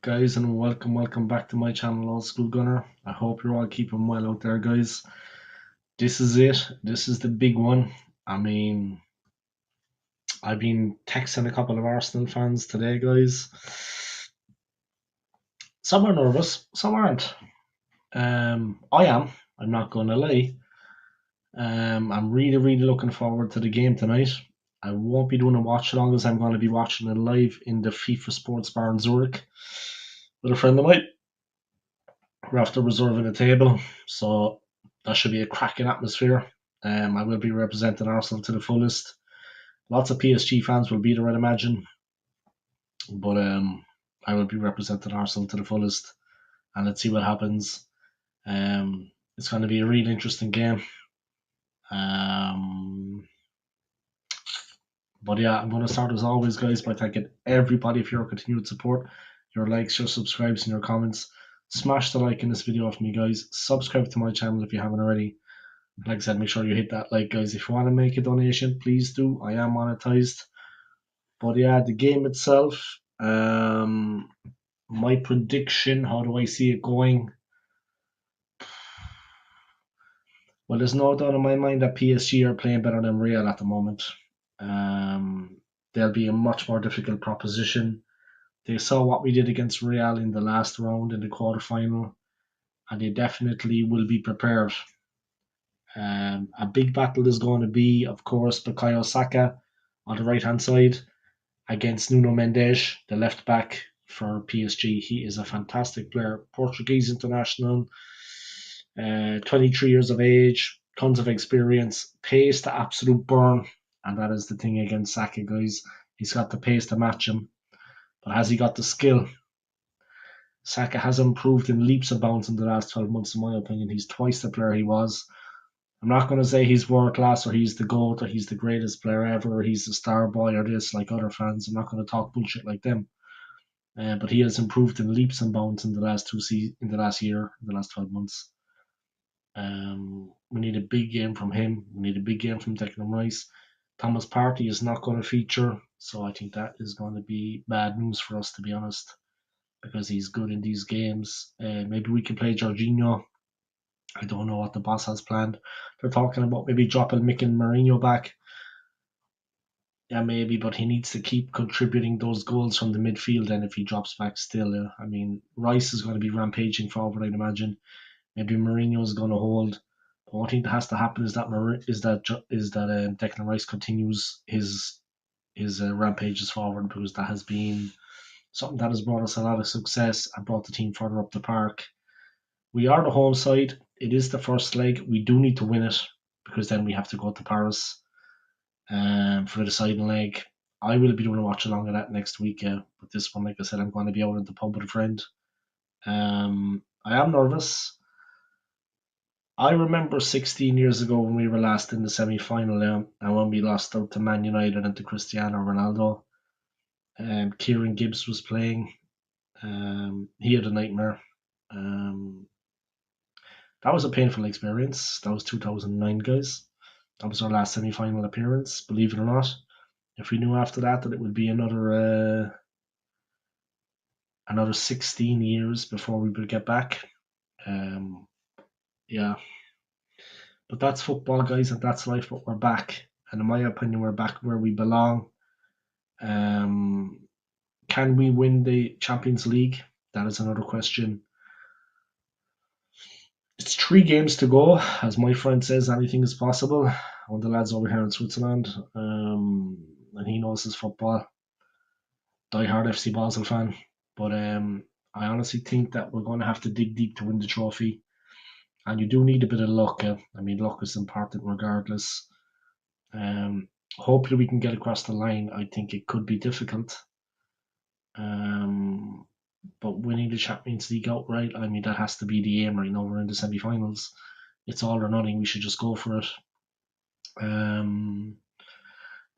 Guys, and welcome back to my channel, Old School Gunner. I hope you're all keeping well out there, guys. This is it. This is the big one. I mean, I've been texting a couple of Arsenal fans today, guys. Some are nervous, some aren't. I am. I'm not going to lie. I'm really looking forward to the game tonight. I won't be doing a watch along as I'm going to be watching it live in the FIFA Sports Bar in Zurich with a friend of mine. We're after reserving a table, so that should be a cracking atmosphere. I will be representing Arsenal to the fullest. Lots of PSG fans will be there, I'd imagine, but I will be representing Arsenal to the fullest, and let's see what happens. It's going to be a really interesting game. But yeah, I'm going to start as always, guys, by thanking everybody for your continued support, your likes, your subscribes, and your comments. Smash the like in this video for me, guys. Subscribe to my channel if you haven't already. Like I said, make sure you hit that like, guys. If you want to make a donation, please do. I am monetized. But yeah, the game itself, my prediction, how do I see it going? Well, there's no doubt in my mind that PSG are playing better than Real at the moment. They'll be a much more difficult proposition. They saw what we did against Real in the last round in the quarterfinal, and they definitely will be prepared. A big battle is going to be, of course, Bukayo Saka on the right hand side against Nuno Mendes, the left back for PSG. He is a fantastic player, Portuguese international, 23 years of age, tons of experience, pace to absolute burn, and that is the thing against Saka, guys. He's got the pace to match him, but has he got the skill? Saka has improved in leaps and bounds in the last 12 months, in my opinion. He's twice the player he was. I'm not going to say he's world class or he's the GOAT or he's the greatest player ever or he's the star boy or this like other fans. I'm not going to talk bullshit like them. But he has improved in leaps and bounds in the last in the last year, in the last 12 months. We need a big game from him. We need a big game from Declan Rice. Thomas Partey is not going to feature, so I think that is going to be bad news for us, to be honest, because he's good in these games. Maybe we can play Jorginho. I don't know what the boss has planned. They're talking about maybe dropping Mick and Mourinho back. Yeah, maybe, but he needs to keep contributing those goals from the midfield. And if he drops back still, I mean, Rice is going to be rampaging forward, I'd imagine. Maybe Mourinho is going to hold. But one thing that has to happen is that Declan Rice continues his rampages forward, because that has been something that has brought us a lot of success and brought the team further up the park. We are the home side. It is the first leg. We do need to win it, because then we have to go to Paris for the deciding leg. I will be doing a watch along of that next week. But this one, like I said, I'm going to be out at the pub with a friend. I am nervous. I remember 16 years ago when we were last in the semi-final, and when we lost out to Man United and to Cristiano Ronaldo. Kieran Gibbs was playing. He had a nightmare. That was a painful experience. That was 2009, guys. That was our last semi-final appearance, believe it or not. If we knew after that it would be another 16 years before we would get back. Yeah. But that's football, guys, and that's life, but we're back. And in my opinion, we're back where we belong. Can we win the Champions League? That is another question. It's 3 games to go. As my friend says, anything is possible. One of the lads over here in Switzerland, and he knows his football. Die-hard FC Basel fan. But I honestly think that we're going to have to dig deep to win the trophy. And you do need a bit of luck. I mean, luck is important regardless. Hopefully we can get across the line. I think it could be difficult. But winning the Champions League outright, I mean, that has to be the aim right now. We're in the semi-finals. It's all or nothing. We should just go for it.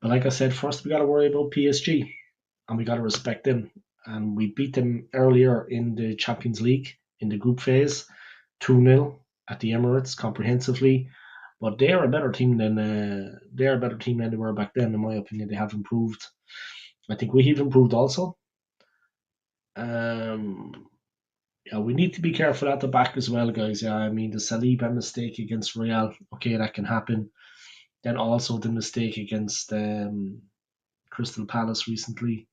But like I said, first we got to worry about PSG, and we got to respect them. And we beat them earlier in the Champions League in the group phase, 2-0 at the Emirates comprehensively. But they are a better team than they were back then, in my opinion. They have improved. I think we have improved also. Yeah, we need to be careful at the back as well, guys. Yeah, I mean the Saliba mistake against Real. Okay, that can happen. Then also the mistake against Crystal Palace recently.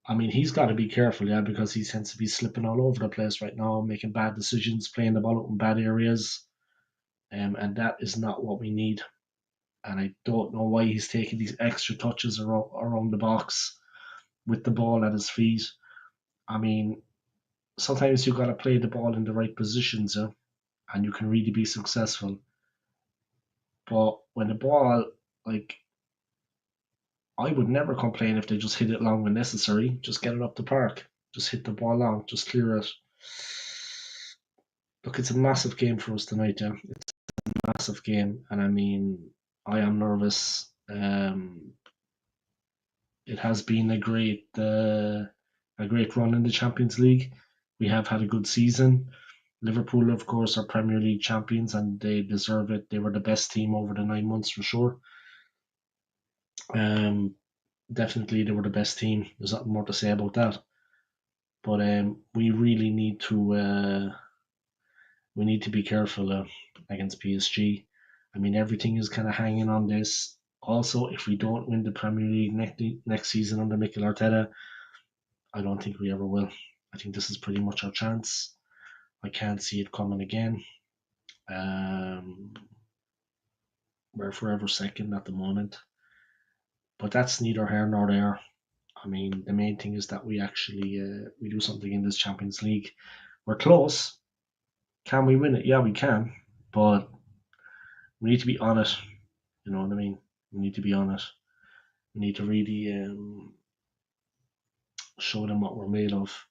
I mean, he's got to be careful, yeah, because he tends to be slipping all over the place right now, making bad decisions, playing the ball out in bad areas, and that is not what we need. And I don't know why he's taking these extra touches around the box with the ball at his feet. I mean, sometimes you got to play the ball in the right positions, yeah, and you can really be successful. But when the ball, like, I would never complain if they just hit it long when necessary. Just get it up the park. Just hit the ball long. Just clear it. Look, it's a massive game for us tonight, yeah. It's a massive game, and I mean, I am nervous. It has been a great run in the Champions League. We have had a good season. Liverpool, of course, are Premier League champions, and they deserve it. They were the best team over the 9 months for sure. Um, Definitely, they were the best team. There's nothing more to say about that. But we really need to be careful against PSG. I mean, everything is kind of hanging on this. Also, if we don't win the Premier League next season under Mikel Arteta, I don't think we ever will. I think this is pretty much our chance. I can't see it coming again. Um, we're forever second at the moment, but that's neither here nor there. I mean, the main thing is that we actually we do something in this Champions League. We're close. Can we win it? Yeah, we can, but we need to be on it. You know what I mean? We need to be on it. We need to really show them what we're made of.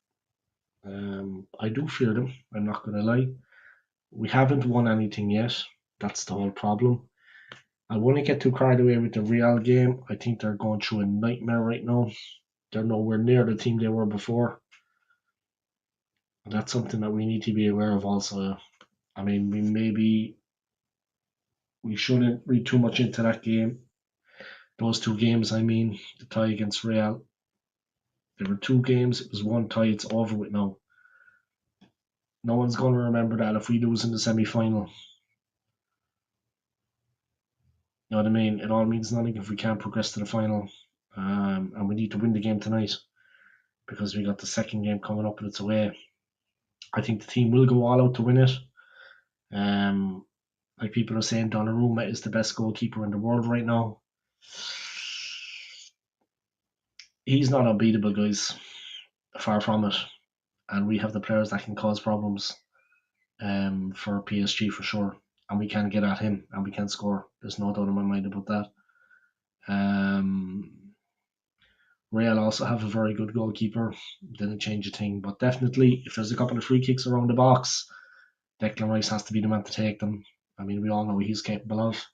I do fear them. I'm not going to lie. We haven't won anything yet. That's the whole problem. I wouldn't get too carried away with the Real game. I think they're going through a nightmare right now. They're nowhere near the team they were before. And that's something that we need to be aware of also. I mean, we shouldn't read too much into that game. Those two games, I mean, the tie against Real. There were two games. It was one tie. It's over with now. No one's going to remember that if we lose in the semi-final. You know what I mean? It all means nothing if we can't progress to the final. And we need to win the game tonight because we got the second game coming up and it's away. I think the team will go all out to win it. Um, like people are saying, Donnarumma is the best goalkeeper in the world right now. He's not unbeatable, guys. Far from it. And we have the players that can cause problems for PSG for sure. And we can get at him and we can score. There's no doubt in my mind about that. Real also have a very good goalkeeper. Didn't change a thing. But definitely, if there's a couple of free kicks around the box, Declan Rice has to be the man to take them. I mean, we all know what he's capable of.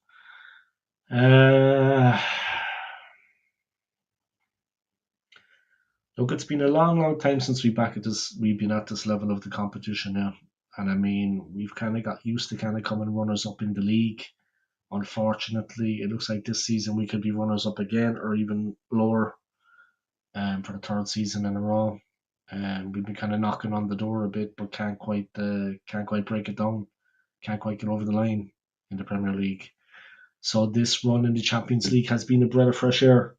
Look, it's been a long time since we've been at this level of the competition now. And I mean, we've kind of got used to kind of coming runners up in the league. Unfortunately, it looks like this season we could be runners up again or even lower for the third season in a row. We've been kind of knocking on the door a bit, but can't quite break it down. Can't quite get over the line in the Premier League. So this run in the Champions League has been a breath of fresh air,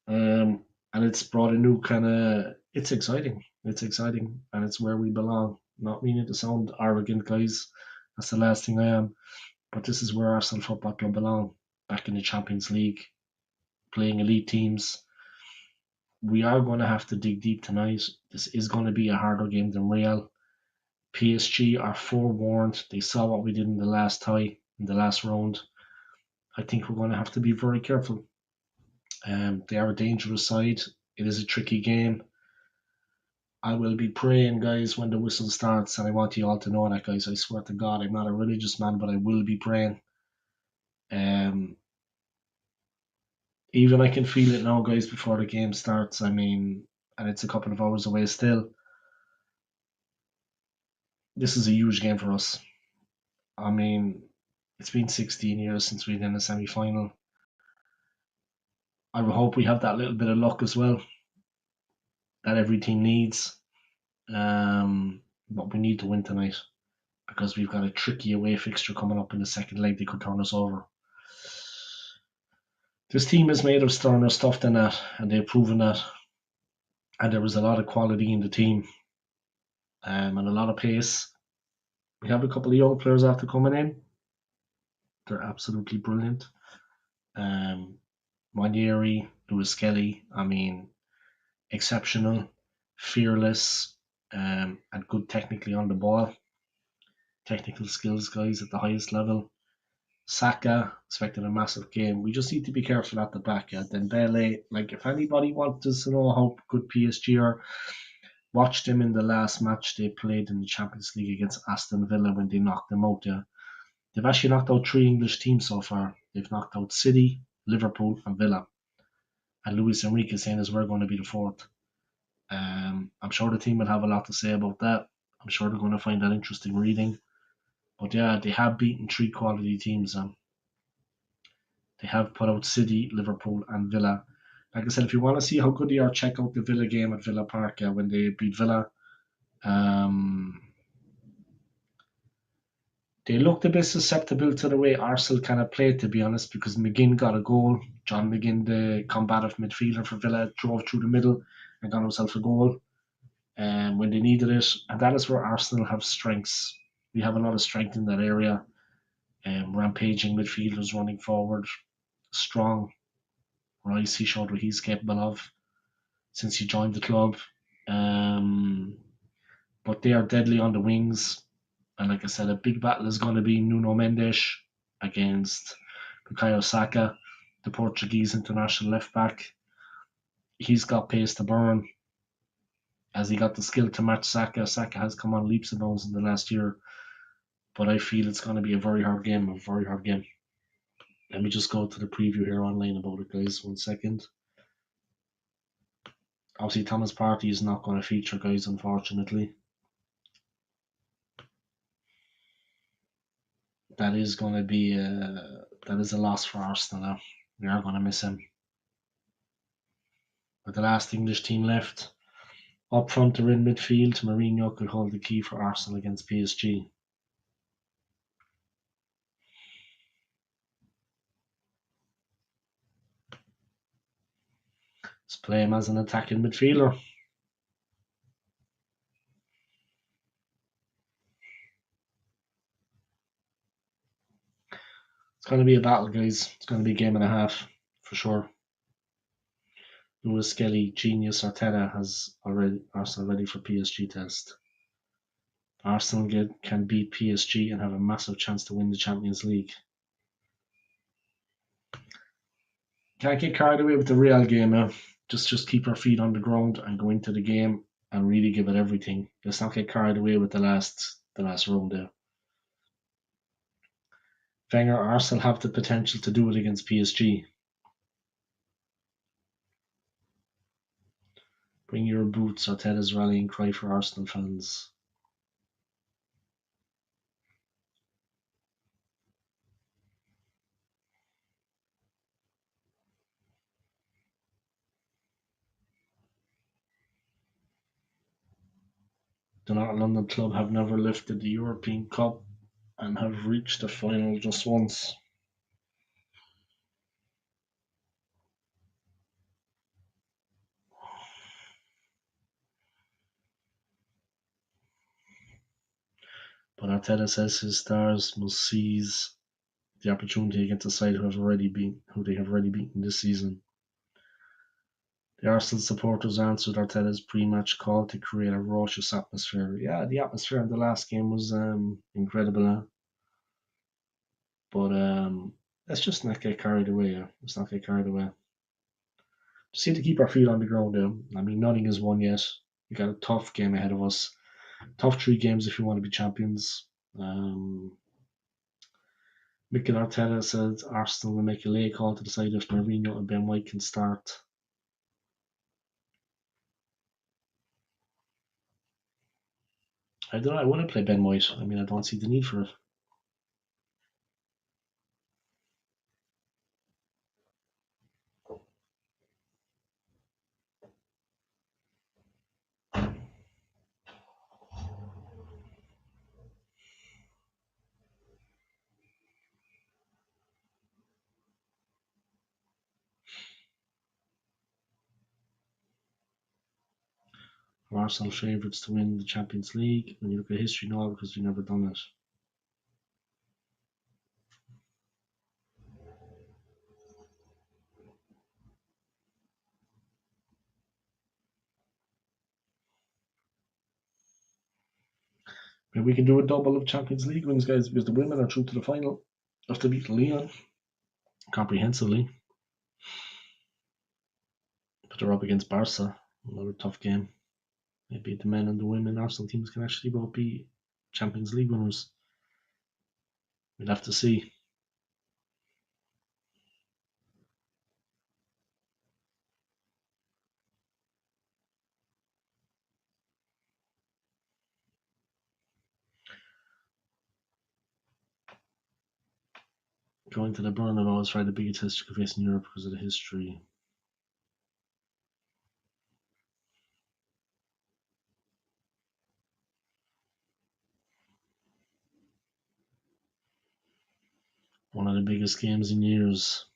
and it's brought a new kind of. It's exciting. It's exciting, and it's where we belong. Not meaning to sound arrogant, guys. That's the last thing I am. But this is where Arsenal Football Club belong. Back in the Champions League, playing elite teams. We are going to have to dig deep tonight. This is going to be a harder game than Real. PSG are forewarned. They saw what we did in the last tie, in the last round. I think we're going to have to be very careful. They are a dangerous side. It is a tricky game. I will be praying, guys, when the whistle starts, and I want you all to know that, guys. I swear to God, I'm not a religious man, but I will be praying. Um, Even I can feel it now, guys, before the game starts. I mean, and it's a couple of hours away still. This is a huge game for us. I mean, it's been 16 years since we've been in a semi-final. I hope we have that little bit of luck as well. that every team needs. But we need to win tonight because we've got a tricky away fixture coming up in the second leg. They could turn us over. This team is made of sterner stuff than that, and they've proven that. And there was a lot of quality in the team, and a lot of pace. We have a couple of young players after coming in. They're absolutely brilliant. Monieri, Lewis Skelly, I mean, exceptional, fearless, and good technically on the ball. Technical skills guys at the highest level. Saka expected a massive game. We just need to be careful at the back. Dembele, like if anybody wants to know how good PSG are, watch them in the last match they played in the Champions League against Aston Villa when they knocked them out. Yeah, they've actually knocked out 3 English teams so far. They've knocked out City, Liverpool, and Villa. And Luis Enrique is saying is we're going to be the fourth. I'm sure the team will have a lot to say about that. I'm sure they're going to find that interesting reading. But yeah, they have beaten 3 quality teams. They have put out City, Liverpool, and Villa. Like I said, if you want to see how good they are, check out the Villa game at Villa Park when they beat Villa. They looked a bit susceptible to the way Arsenal kind of played, to be honest, because McGinn got a goal. John McGinn, the combative midfielder for Villa, drove through the middle and got himself a goal when they needed it. And that is where Arsenal have strengths. We have a lot of strength in that area. Rampaging midfielders running forward, strong. Rice, he showed what he's capable of since he joined the club. But they are deadly on the wings. And like I said, a big battle is going to be Nuno Mendes against Bukayo Saka, the Portuguese international left back. He's got pace to burn. Has he got the skill to match Saka? Saka has come on leaps and bounds in the last year. But I feel it's going to be a very hard game. Let me just go to the preview here online about it, guys. 1 second. Obviously, Thomas Partey is not going to feature, guys, unfortunately. That is going to be that is a loss for Arsenal now. We are going to miss him. With the last English team left, up front or in midfield, Mourinho could hold the key for Arsenal against PSG. Let's play him as an attacking midfielder. It's going to be a battle, guys. It's going to be a game and a half, for sure. Lewis Skelly, genius Arteta has already Arsenal ready for PSG test. Arsenal can beat PSG and have a massive chance to win the Champions League. Can't get carried away with the Real game now. Just keep our feet on the ground and go into the game and really give it everything. Let's not get carried away with the last round there. Wenger, Arsenal have the potential to do it against PSG. Bring your boots, Arteta's rallying cry for Arsenal fans. The North London club have never lifted the European Cup and have reached the final just once. But Arteta says his stars must seize the opportunity against a side who they have already beaten this season. The Arsenal supporters answered Arteta's pre-match call to create a raucous atmosphere. Yeah, the atmosphere in the last game was incredible. But let's just not get carried away. Let's not get carried away. Just need to keep our feet on the ground. I mean, nothing is won yet. We got a tough game ahead of us. Tough 3 games if you want to be champions. Mikel Arteta said Arsenal will make a late call to decide if Mourinho and Ben White can start. I don't know. I want to play Ben White. I mean, I don't see the need for it. Arsenal favourites to win the Champions League. When you look at history, no, because we've never done it. Maybe we can do a double of Champions League wins, guys, because the women are through to the final after beating Leon comprehensively. But they're up against Barca, another tough game. Maybe the men and the women Arsenal teams can actually both be Champions League winners. We'll have to see. Going to the Bernabeu is probably the biggest test you could face in Europe because of the history. One of the biggest games in years.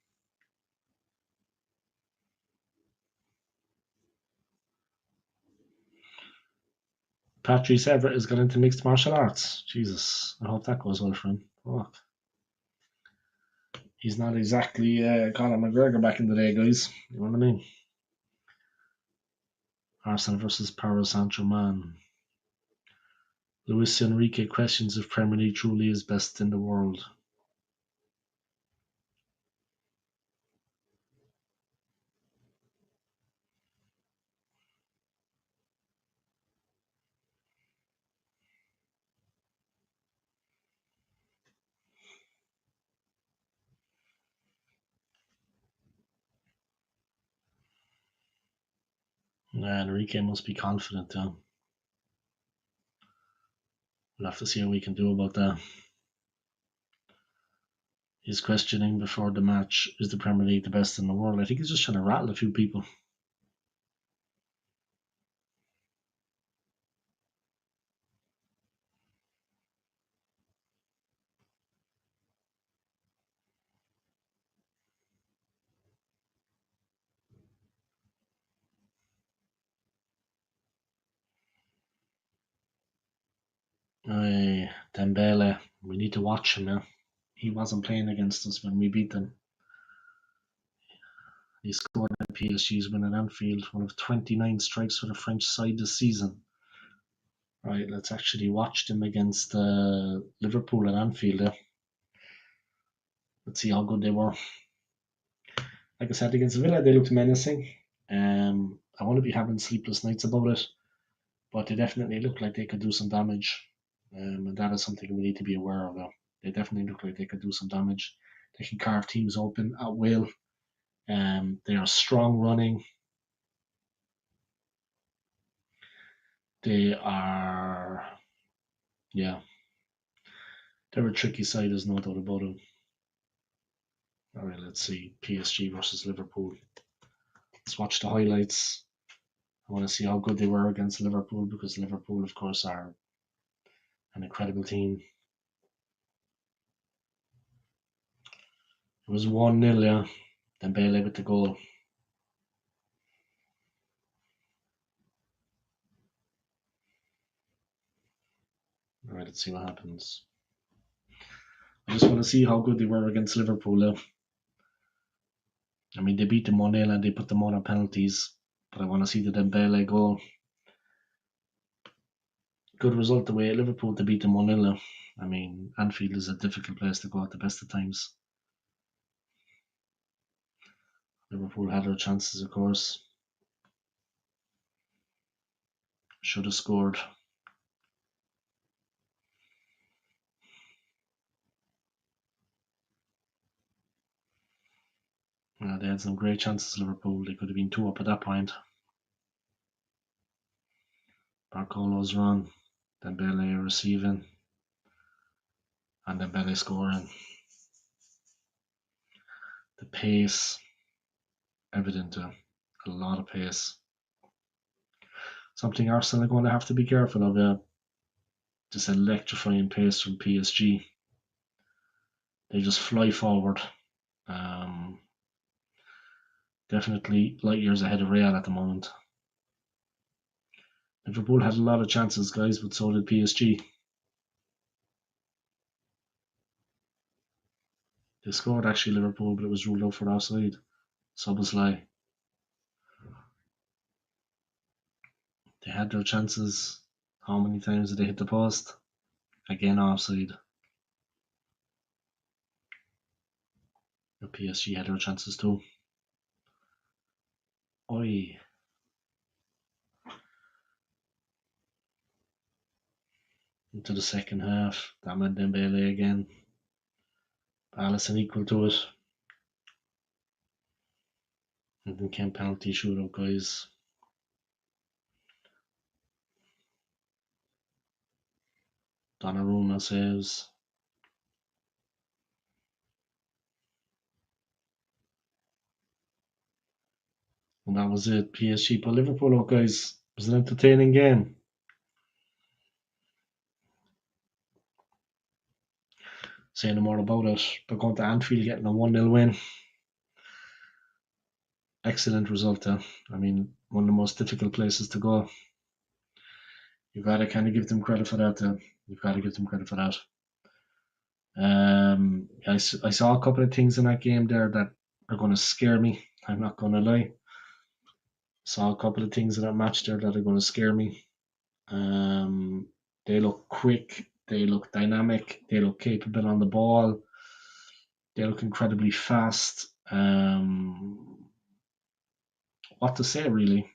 Patrice Everett has got into mixed martial arts. Jesus, I hope that goes well for him. Fuck. He's not exactly Conor McGregor back in the day, guys. You know what I mean? Arsenal versus Paris Saint-Germain. Luis Enrique questions if Premier League truly is best in the world. Enrique must be confident though. We'll have to see what we can do about that. He's questioning before the match, is the Premier League the best in the world? I think he's just trying to rattle a few people. Dembele, we need to watch him now. He wasn't playing against us when we beat them. He scored at PSG's win at Anfield, one of 29 strikes for the French side this season. Right, let's actually watch them against Liverpool at Anfield. Let's see how good they were. Like I said, against Villa, they looked menacing. I want to be having sleepless nights about it, but they definitely look like they could do some damage. And that is something we need to be aware of. They definitely look like they could do some damage. They can carve teams open at will. They are strong running. They are, yeah, they're a tricky side, there's no doubt about it. All right, let's see. PSG versus Liverpool. Let's watch the highlights. I want to see how good they were against Liverpool because Liverpool, of course, are an incredible team. It was 1-0, yeah. Dembele with the goal. All right, let's see what happens. I just want to see how good they were against Liverpool. I mean, they beat them 1-0 and they put them on penalties, but I want to see the Dembele goal. Good result the way at Liverpool to beat them 1-0. I mean, Anfield is a difficult place to go at the best of times. Liverpool had their chances, of course. Should have scored. They had some great chances, Liverpool. They could have been 2 up at that point. Barcolo's run, Dembele receiving, and Dembele scoring. The pace, evident, a lot of pace. Something Arsenal are going to have to be careful of. This electrifying pace from PSG. They just fly forward. Definitely light years ahead of Real at the moment. Liverpool had a lot of chances, guys, but so did PSG. They scored actually, Liverpool, but it was ruled out for offside. Szoboszlai. They had their chances. How many times did they hit the post? Again, offside. The PSG had their chances too. Oi. Into the second half. Damn Dembele again. Alisson equal to it. And then came penalty shootout, guys. Donnarumma saves. And that was it. PSG put Liverpool up, guys. It was an entertaining game. Say no more about it. They're going to Anfield getting a 1-0 win. Excellent result there. I mean, one of the most difficult places to go. You've got to kind of give them credit for that. You've got to give them credit for that. I saw a couple of things in that game there that are going to scare me. I'm not going to lie. Saw a couple of things in that match there that are going to scare me. They look quick. They look dynamic. They look capable on the ball. They look incredibly fast. What to say, really?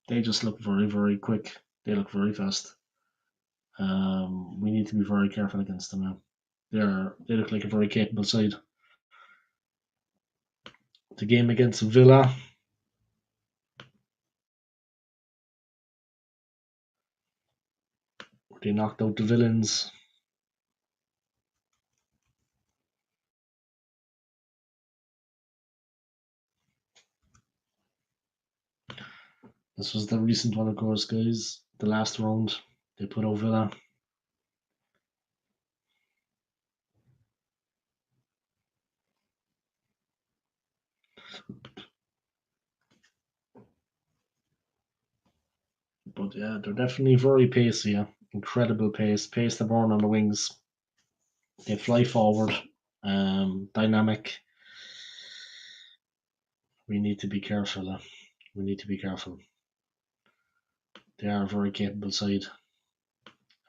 They just look very, very quick. They look very fast. We need to be very careful against them now. They look like a very capable side. The game against Villa. They knocked out the Villains. This was the recent one, of course, guys. The last round, they put out Villa. But yeah, they're definitely very pacey. Yeah. Incredible pace. Pace to burn on the wings. They fly forward. Dynamic. We need to be careful. We need to be careful. They are a very capable side.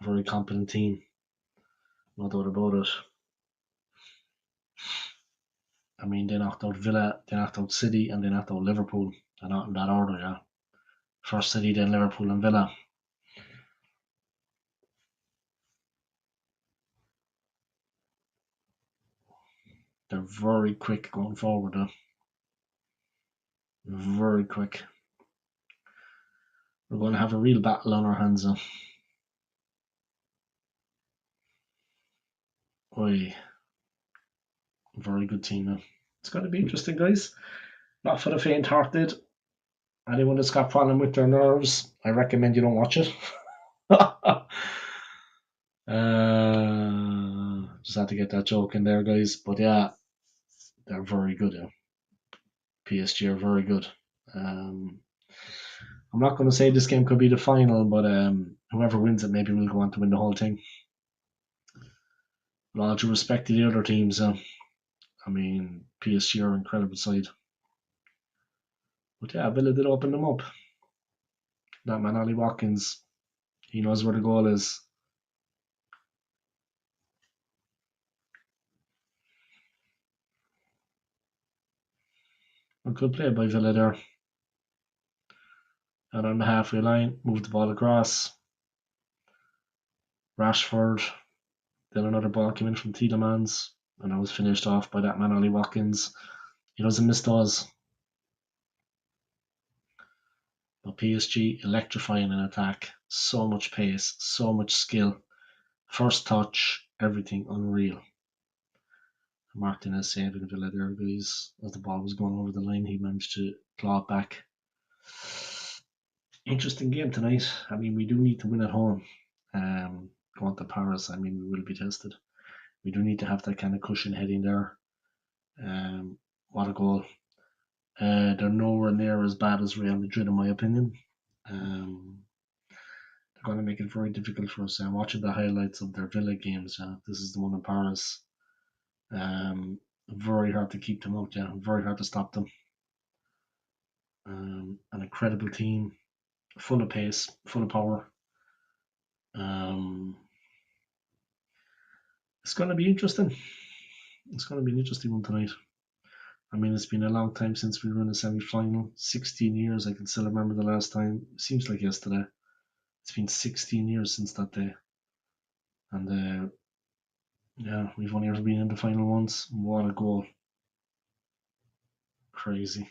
A very competent team. No doubt about it. I mean, they knocked out Villa, they knocked out City, and they knocked out Liverpool. They're not in that order, yeah. First City, then Liverpool and Villa. They're very quick going forward, though. Very quick. We're going to have a real battle on our hands, though. Oi. Very good team, though. It's going to be interesting, guys. Not for the faint-hearted. Anyone that's got problem with their nerves, I recommend you don't watch it. Just had to get that joke in there, guys. But yeah, they're very good. Yeah. PSG are very good. I'm not going to say this game could be the final, but whoever wins it maybe will go on to win the whole thing. With all due respect to the other teams, I mean, PSG are an incredible side. But yeah, Villa did open them up. That man, Ollie Watkins, he knows where the goal is. A good play by Villa there. And on the halfway line, moved the ball across. Rashford. Then another ball came in from Tielemans, and I was finished off by that man, Ollie Watkins. He doesn't miss those. But PSG electrifying in attack. So much pace, so much skill. First touch, everything unreal. Martinez saving Villa there, guys. As the ball was going over the line, he managed to claw it back. Interesting game tonight. I mean, we do need to win at home. Going to Paris, I mean, we will be tested. We do need to have that kind of cushion heading there. What a goal. They're nowhere near as bad as Real Madrid, in my opinion. going to make it very difficult for us. I'm watching the highlights of their Villa games. This is the one in Paris. Very hard to keep them out. Yeah, very hard to stop them. An incredible team, full of pace, full of power. It's going to be interesting. It's going to be an interesting one tonight. I mean, it's been a long time since we were in a semi-final. 16 years. I can still remember the last time. It seems like yesterday. It's been 16 years since that day. And yeah, we've only ever been in the final once. What a goal. Crazy.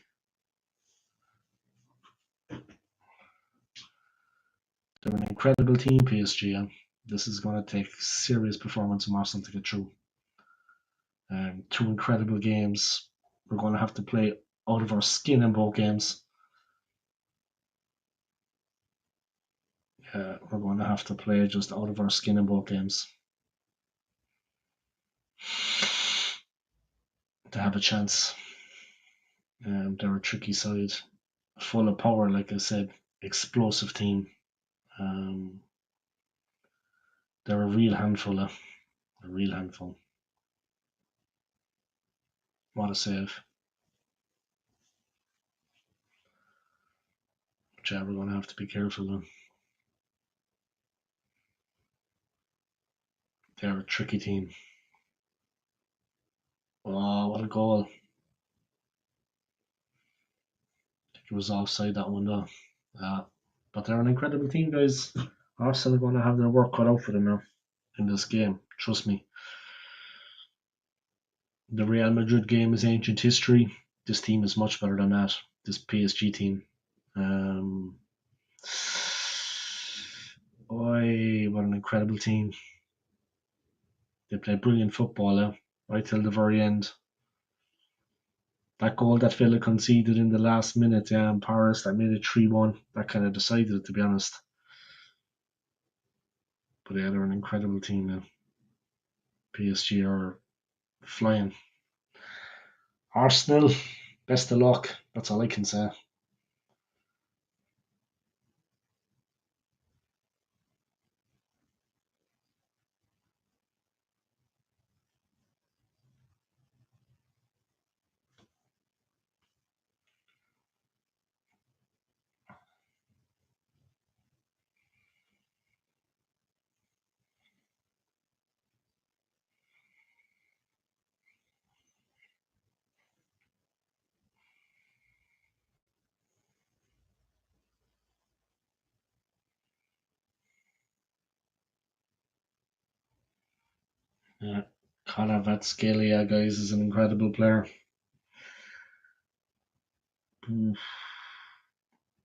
They're an incredible team, PSG. This is going to take serious performance from Arsenal to get through. Two incredible games. We're going to have to play out of our skin in both games. We're going to have to play just out of our skin in both games to have a chance. They're a tricky side, full of power, like I said, explosive team. They're a real handful. A real handful. What a save. But yeah, we're going to have to be careful then. They're a tricky team. Oh, what a goal. I think it was offside, that one though. But they're an incredible team, guys. Arsenal are going to have their work cut out for them now in this game. Trust me. The Real Madrid game is ancient history. This team is much better than that. This PSG team. What an incredible team. They play brilliant football right till the very end. That goal that Villa conceded in the last minute in Paris, that made it 3-1. That kind of decided it, to be honest. But yeah, they're an incredible team now. PSG are flying. Arsenal, best of luck. That's all I can say. Yeah, Kvaratskhelia, guys, is an incredible player. The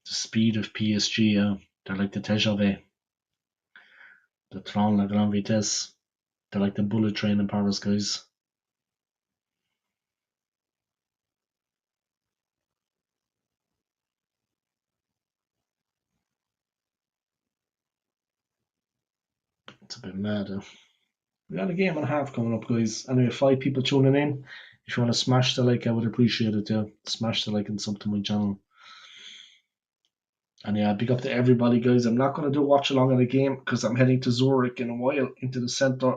speed of PSG, they're like the TGV, the Tron La Grande Vitesse. They're like the bullet train in Paris, guys. It's a bit mad. We got a game and a half coming up, guys. Anyway, 5 people tuning in. If you want to smash the like, I would appreciate it. Yeah, smash the like and sub to my channel. And yeah, big up to everybody, guys. I'm not going to do watch along of the game because I'm heading to Zurich in a while into the centre.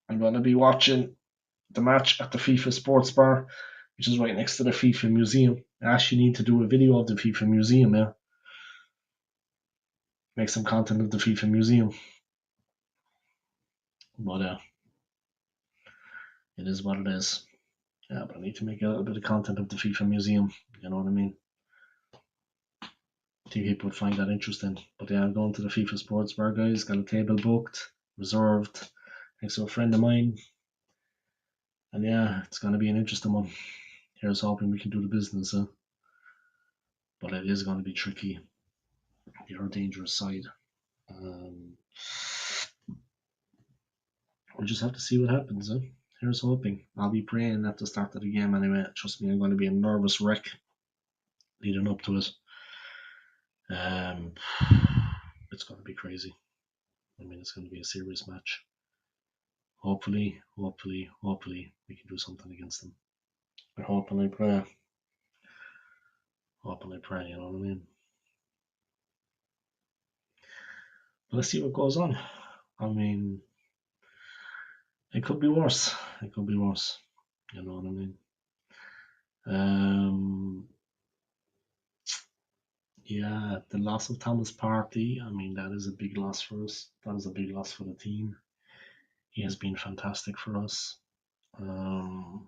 I'm going to be watching the match at the FIFA Sports Bar, which is right next to the FIFA Museum. I actually need to do a video of the FIFA Museum, yeah. Make some content of the FIFA Museum. But it is what it is. Yeah, but I need to make a little bit of content of the FIFA Museum. You know what I mean? I think people would find that interesting. But yeah, I'm going to the FIFA Sports Bar, guys. Got a table booked, reserved, thanks to a friend of mine. And yeah, it's going to be an interesting one. Here's hoping we can do the business. But it is going to be tricky. They're a dangerous side. We'll just have to see what happens. Here's hoping. I'll be praying at the start of the game anyway. Trust me, I'm going to be a nervous wreck leading up to it. It's going to be crazy. I mean, it's going to be a serious match. Hopefully, we can do something against them. I hope and I pray. You know what I mean? let's see what goes on. I mean, it could be worse. It could be worse. You know what I mean? Um, yeah, the loss of Thomas Partey. I mean, that is a big loss for us. That is a big loss for the team. He has been fantastic for us. Um,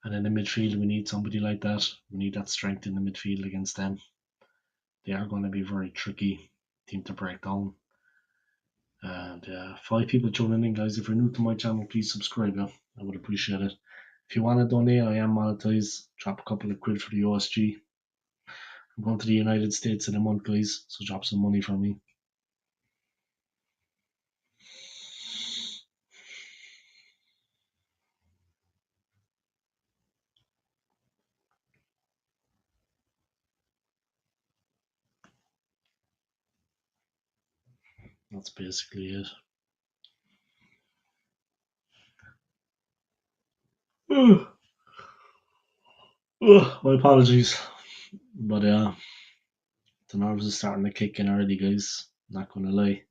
and in the midfield, we need somebody like that. We need that strength in the midfield against them. They are going to be very tricky team to break down. And 5 people tuning in, guys. If you're new to my channel, please subscribe. Yeah? I would appreciate it. If you want to donate, I am monetized. Drop a couple of quid for the OSG. I'm going to the United States in a month, guys, so drop some money for me. That's basically it. My apologies. But the nerves are starting to kick in already, guys. Not going to lie.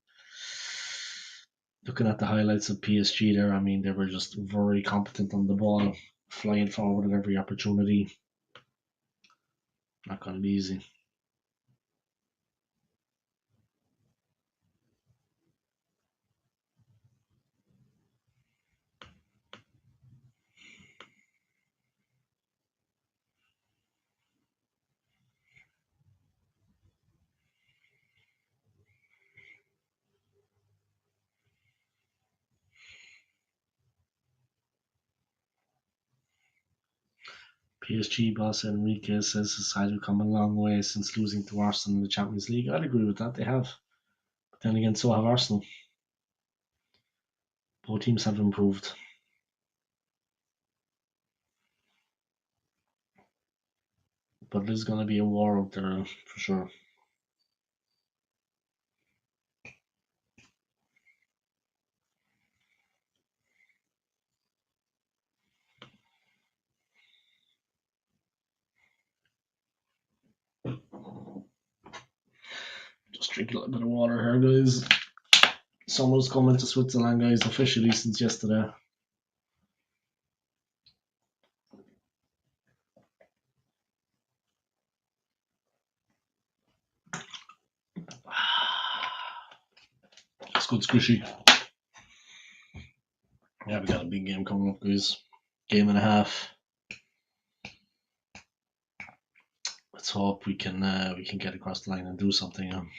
Looking at the highlights of PSG there, I mean, they were just very competent on the ball, flying forward at every opportunity. Not going to be easy. PSG boss Enrique says his side have come a long way since losing to Arsenal in the Champions League. I'd agree with that, they have. But then again, so have Arsenal. Both teams have improved. But there's going to be a war out there for sure. Just drink a little bit of water here, guys. Summer's coming to Switzerland, guys, officially since yesterday. It's good squishy. Yeah, we got a big game coming up, guys. Game and a half. Let's hope we can get across the line and do something.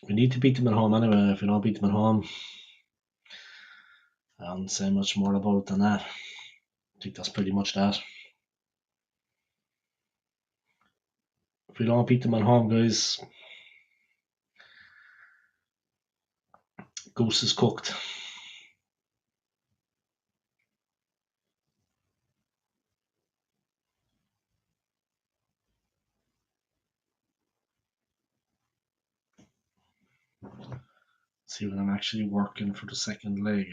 We need to beat them at home anyway. If we don't beat them at home, I don't say much more about it than that. I think that's pretty much that. If we don't beat them at home, guys, goose is cooked. See when I'm actually working for the second leg.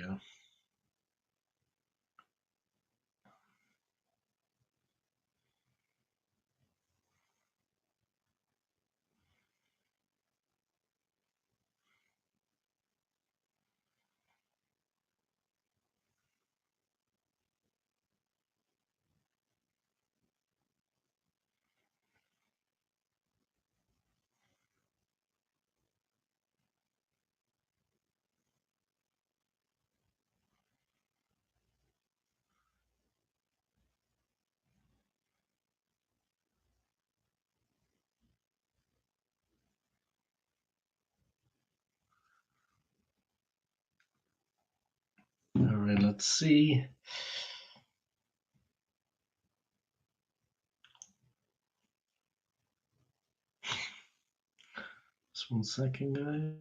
Alright, let's see. Just 1 second, guys.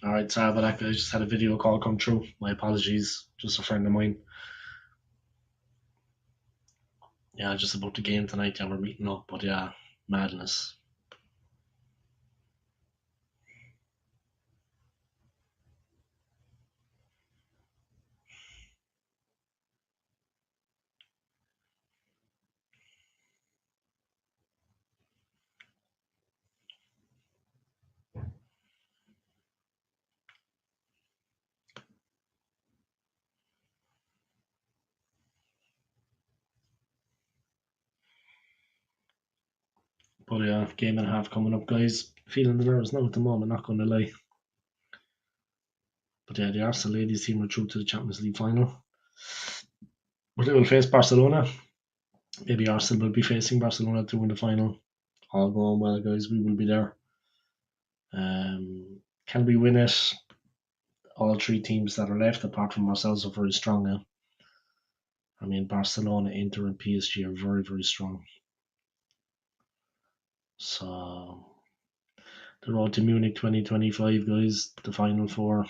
Alright, sorry about that, guys. Just had a video call come through. My apologies. Just a friend of mine. Yeah, just about the game tonight. Yeah, we're meeting up, but yeah, madness. But yeah, game and a half coming up, guys. Feeling the nerves now at the moment, not going to lie. But yeah, the Arsenal ladies team are through to the Champions League final. But they will face Barcelona. Maybe Arsenal will be facing Barcelona too in the final. All going well, guys. We will be there. Can we win it? All three teams that are left, apart from ourselves, are very strong now. I mean, Barcelona, Inter, and PSG are very, very strong. So, the road to Munich 2025, guys, the final four,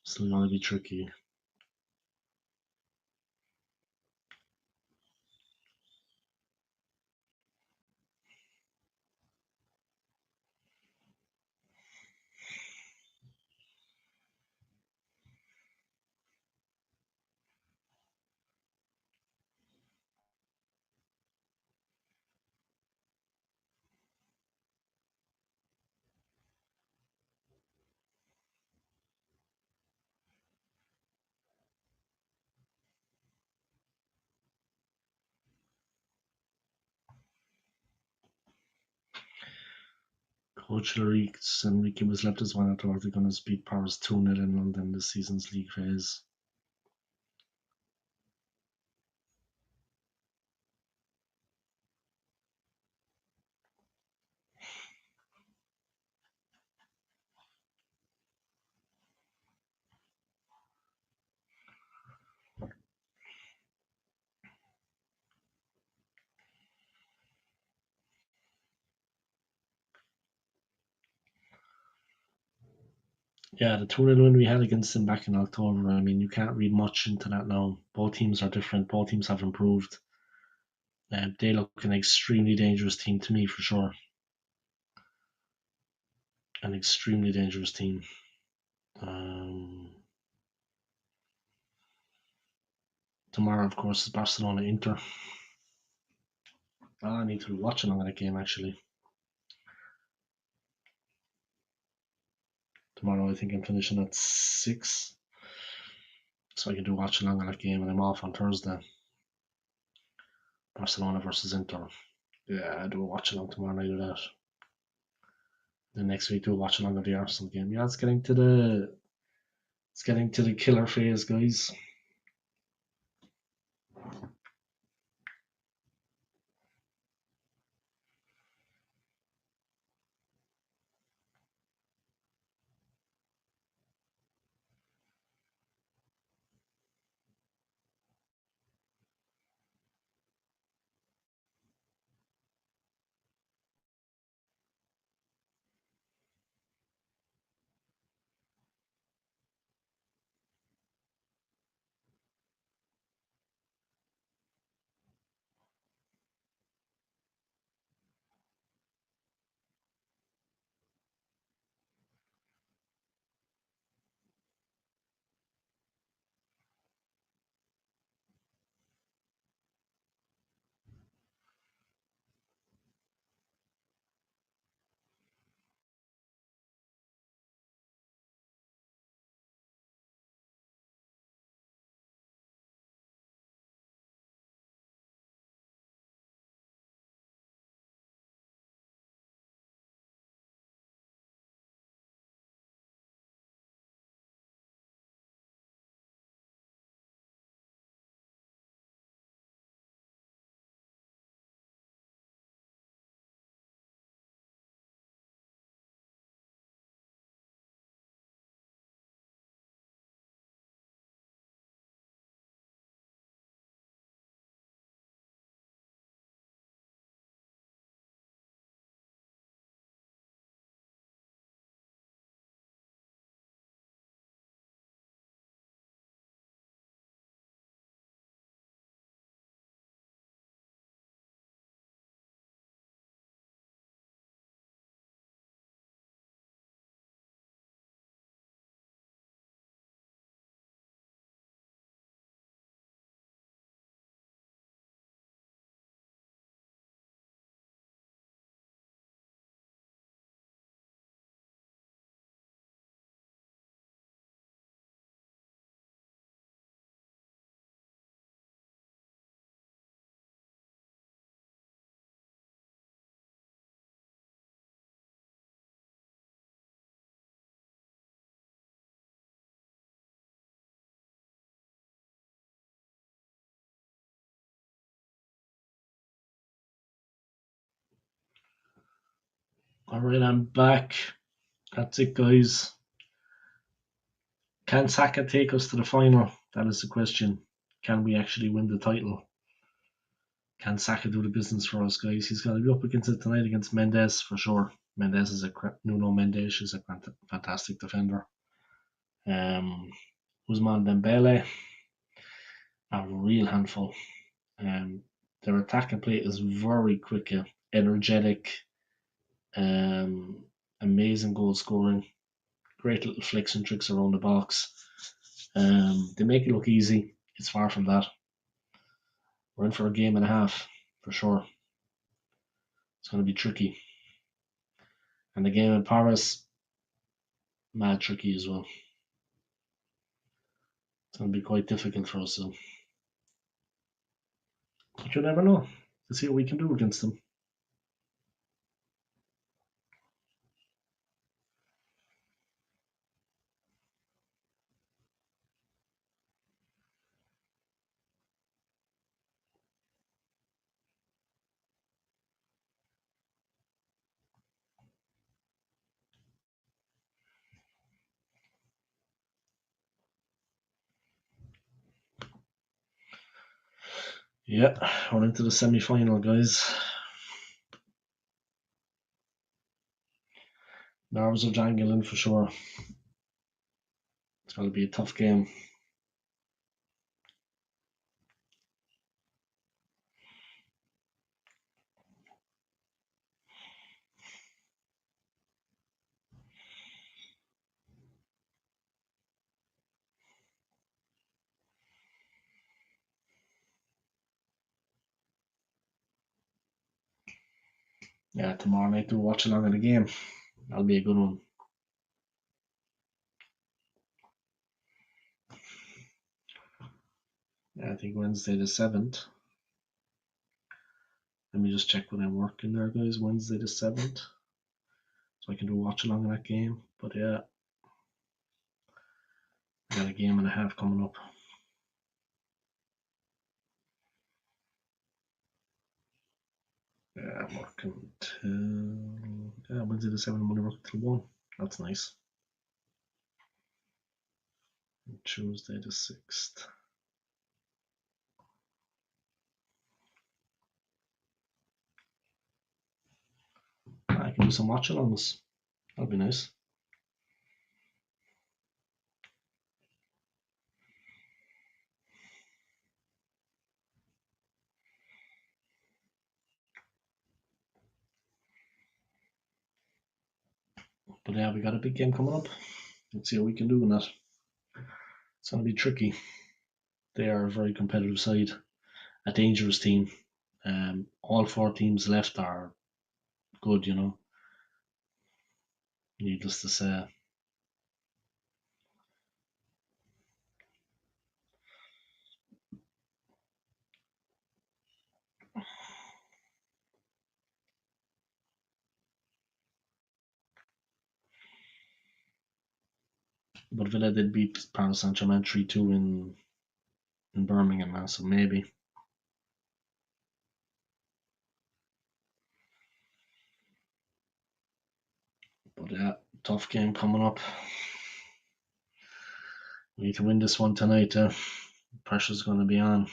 still going to be tricky. Coach Enrique was left as one out of they're going to beat Paris 2-0 in London this season's league phase. Yeah, the 2-0 win we had against them back in October, I mean, you can't read much into that now. Both teams are different, both teams have improved. They look an extremely dangerous team to me, for sure. An extremely dangerous team. Tomorrow, of course, is Barcelona Inter. I need to be watching on that game, actually. Tomorrow, I think I'm finishing at 6. So I can do watch along on that game, and I'm off on Thursday. Barcelona versus Inter. Yeah, I do a watch along tomorrow night of that. Then next week do a watch along of the Arsenal game. Yeah, it's getting to the killer phase, guys. Alright, I'm back. That's it, guys. Can Saka take us to the final? That is the question. Can we actually win the title? Can Saka do the business for us, guys? He's going to be up against it tonight against Mendes for sure. Nuno Mendes is a fantastic defender. Ousmane Dembele, a real handful. Their attacking play is very quick, energetic, amazing goal scoring, great little flicks and tricks around the box. They make it look easy. It's far from that. We're in for a game and a half for sure. It's going to be tricky. And the game in Paris, mad tricky as well. It's going to be quite difficult for us. But you never know. Let's see what we can do against them. Yeah, we're into the semi-final, guys. Nerves are jangling for sure. It's going to be a tough game. Yeah, tomorrow night we'll watch along in the game. That'll be a good one. Yeah, I think Wednesday the 7th. Let me just check when I'm working there, guys. Wednesday the 7th. So I can do a watch along in that game. But yeah, I got a game and a half coming up. Yeah, I'm working till Wednesday the 7th. I'm only working till 1. That's nice. And Tuesday the 6th. I can do some watch alongs. That'll be nice. But yeah, we got a big game coming up. Let's see what we can do in that. It's going to be tricky. They are a very competitive side, a dangerous team. All 4 teams left are good, needless to say. But Villa did beat Paris Saint-Germain 3-2 in Birmingham, so maybe. But yeah, tough game coming up. We need to win this one tonight. Pressure's going to be on.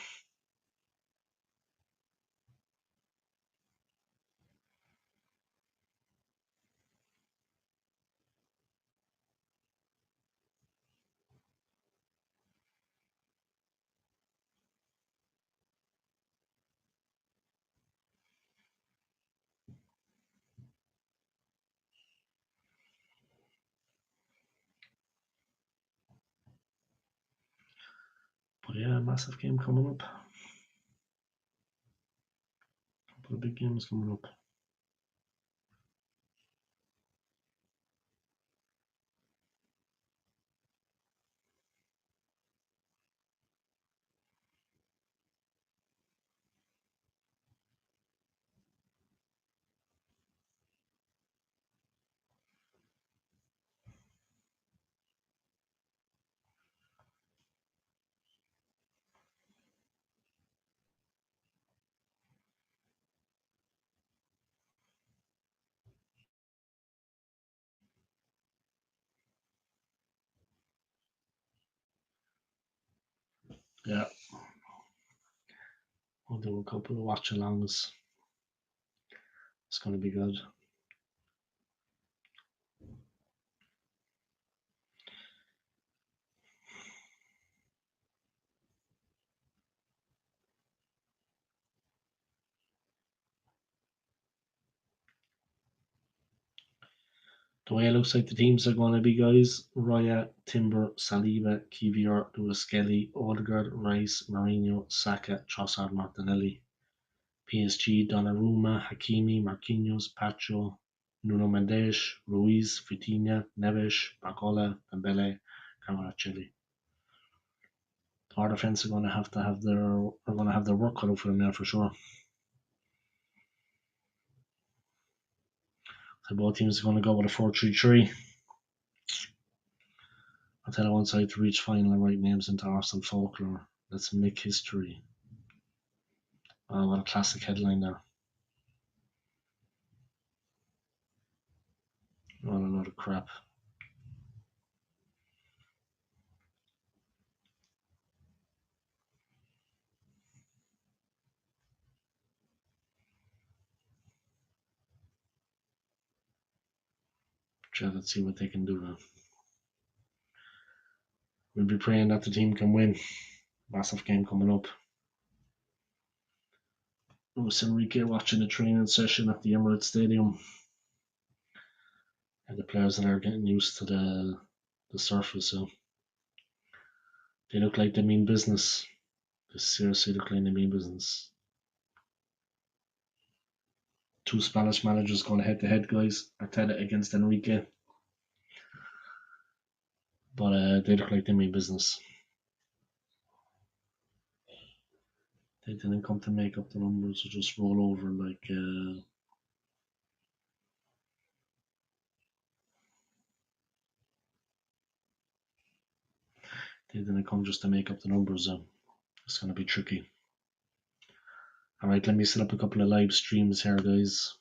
But yeah, massive game coming up. A couple of big games coming up. Yeah, we'll do a couple of watch alongs. It's going to be good. The way it looks like the teams are going to be, guys: Raya, Timber, Saliba, Kivior, Lewis Skelly, Odegaard, Rice, Mourinho, Saka, Trossard, Martinelli. PSG: Donnarumma, Hakimi, Marquinhos, Pacho, Nuno Mendes, Ruiz, Vitinha, Neves, Barcola, Dembele, Kvaratskhelia. Our defense are going to have their work cut out for them now for sure. So both teams are going to go with a 4-3-3. I'll tell you one side to reach final and write names into Arsenal folklore. Let's make history. Oh, what a classic headline there. What a load of crap. Let's see what they can do now. We'll be praying that the team can win. Massive game coming up. Luis Enrique watching a training session at the Emirates Stadium. And the players that are getting used to the surface, so they look like they mean business. They seriously look like they mean business. Two Spanish managers going head to head, guys. Arteta against Enrique. But they look like they mean business. They didn't come to make up the numbers or just roll over like they didn't come just to make up the numbers. It's going to be tricky. All right, let me set up a couple of live streams here, guys.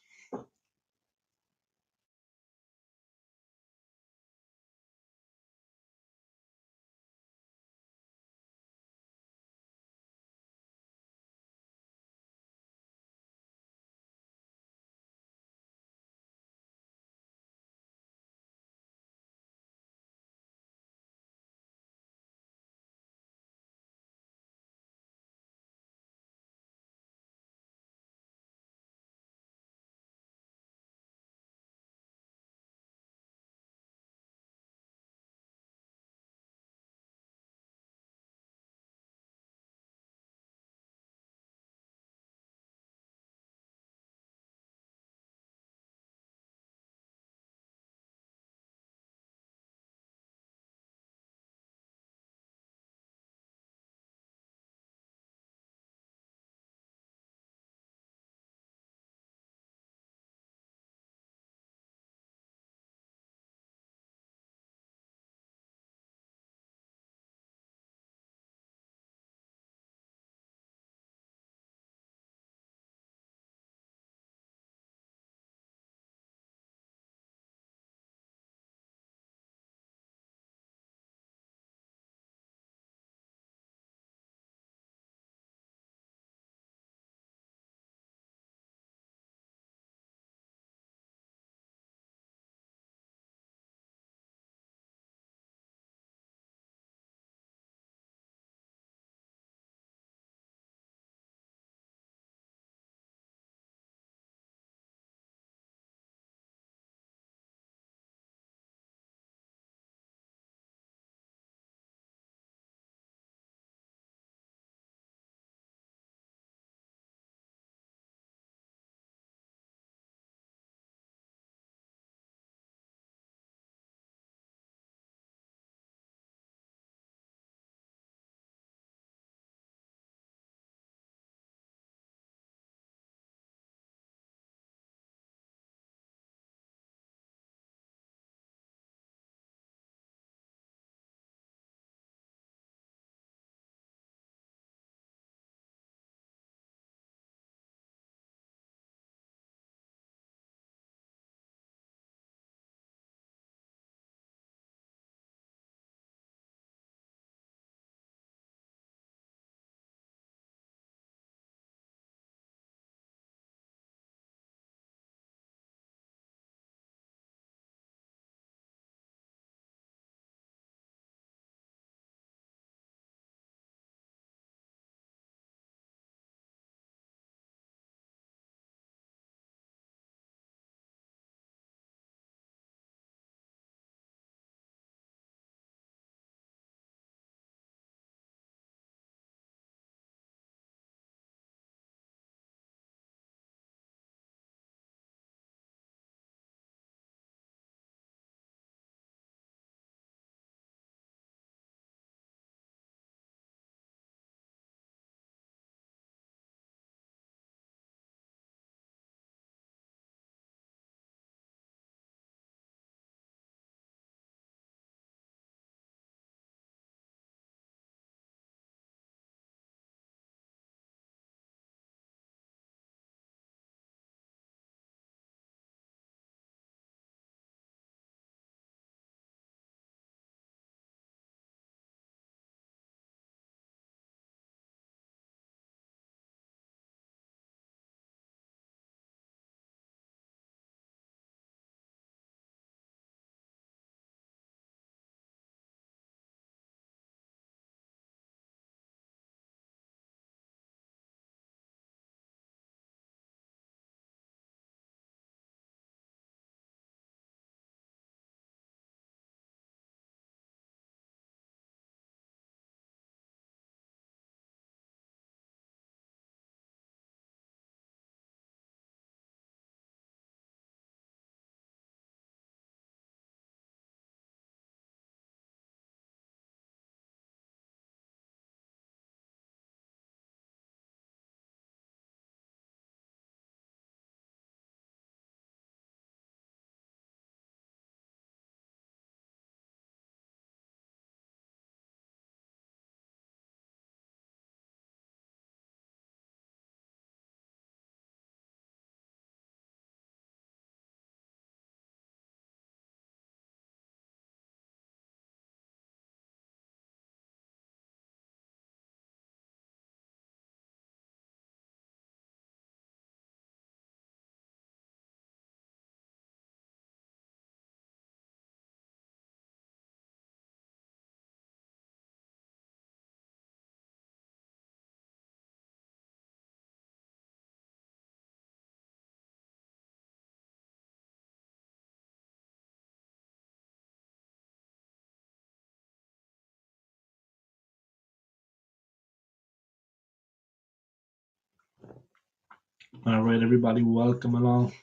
All right, everybody, welcome along.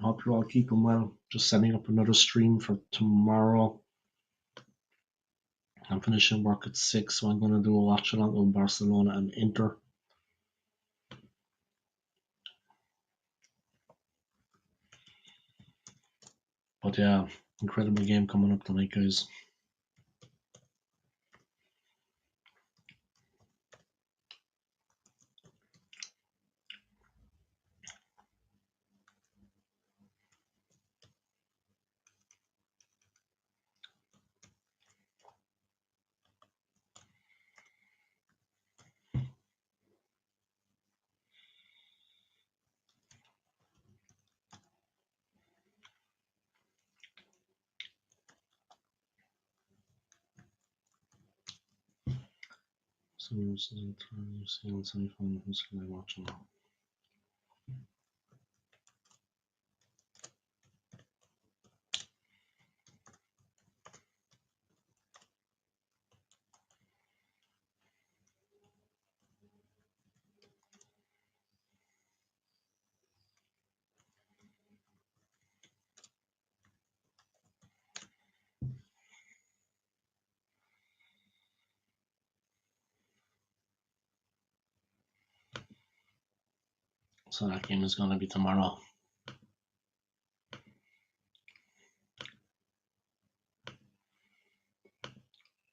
Hope you're all keeping well. Just setting up another stream for tomorrow. I'm finishing work at 6, so I'm going to do a watch along with Barcelona and Inter. But yeah, incredible game coming up tonight, guys. So New Zealand semi-final. Who's going to watch now? So that game is going to be tomorrow.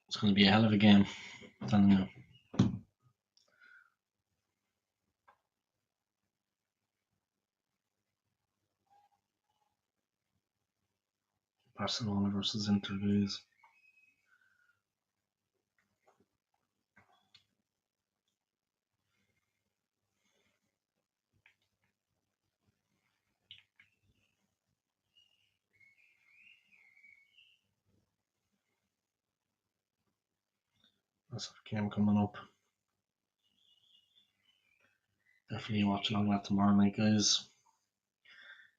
It's going to be a hell of a game. I'm telling you. Barcelona versus Inter, guys. That's a game coming up. Definitely watch along that tomorrow night, guys.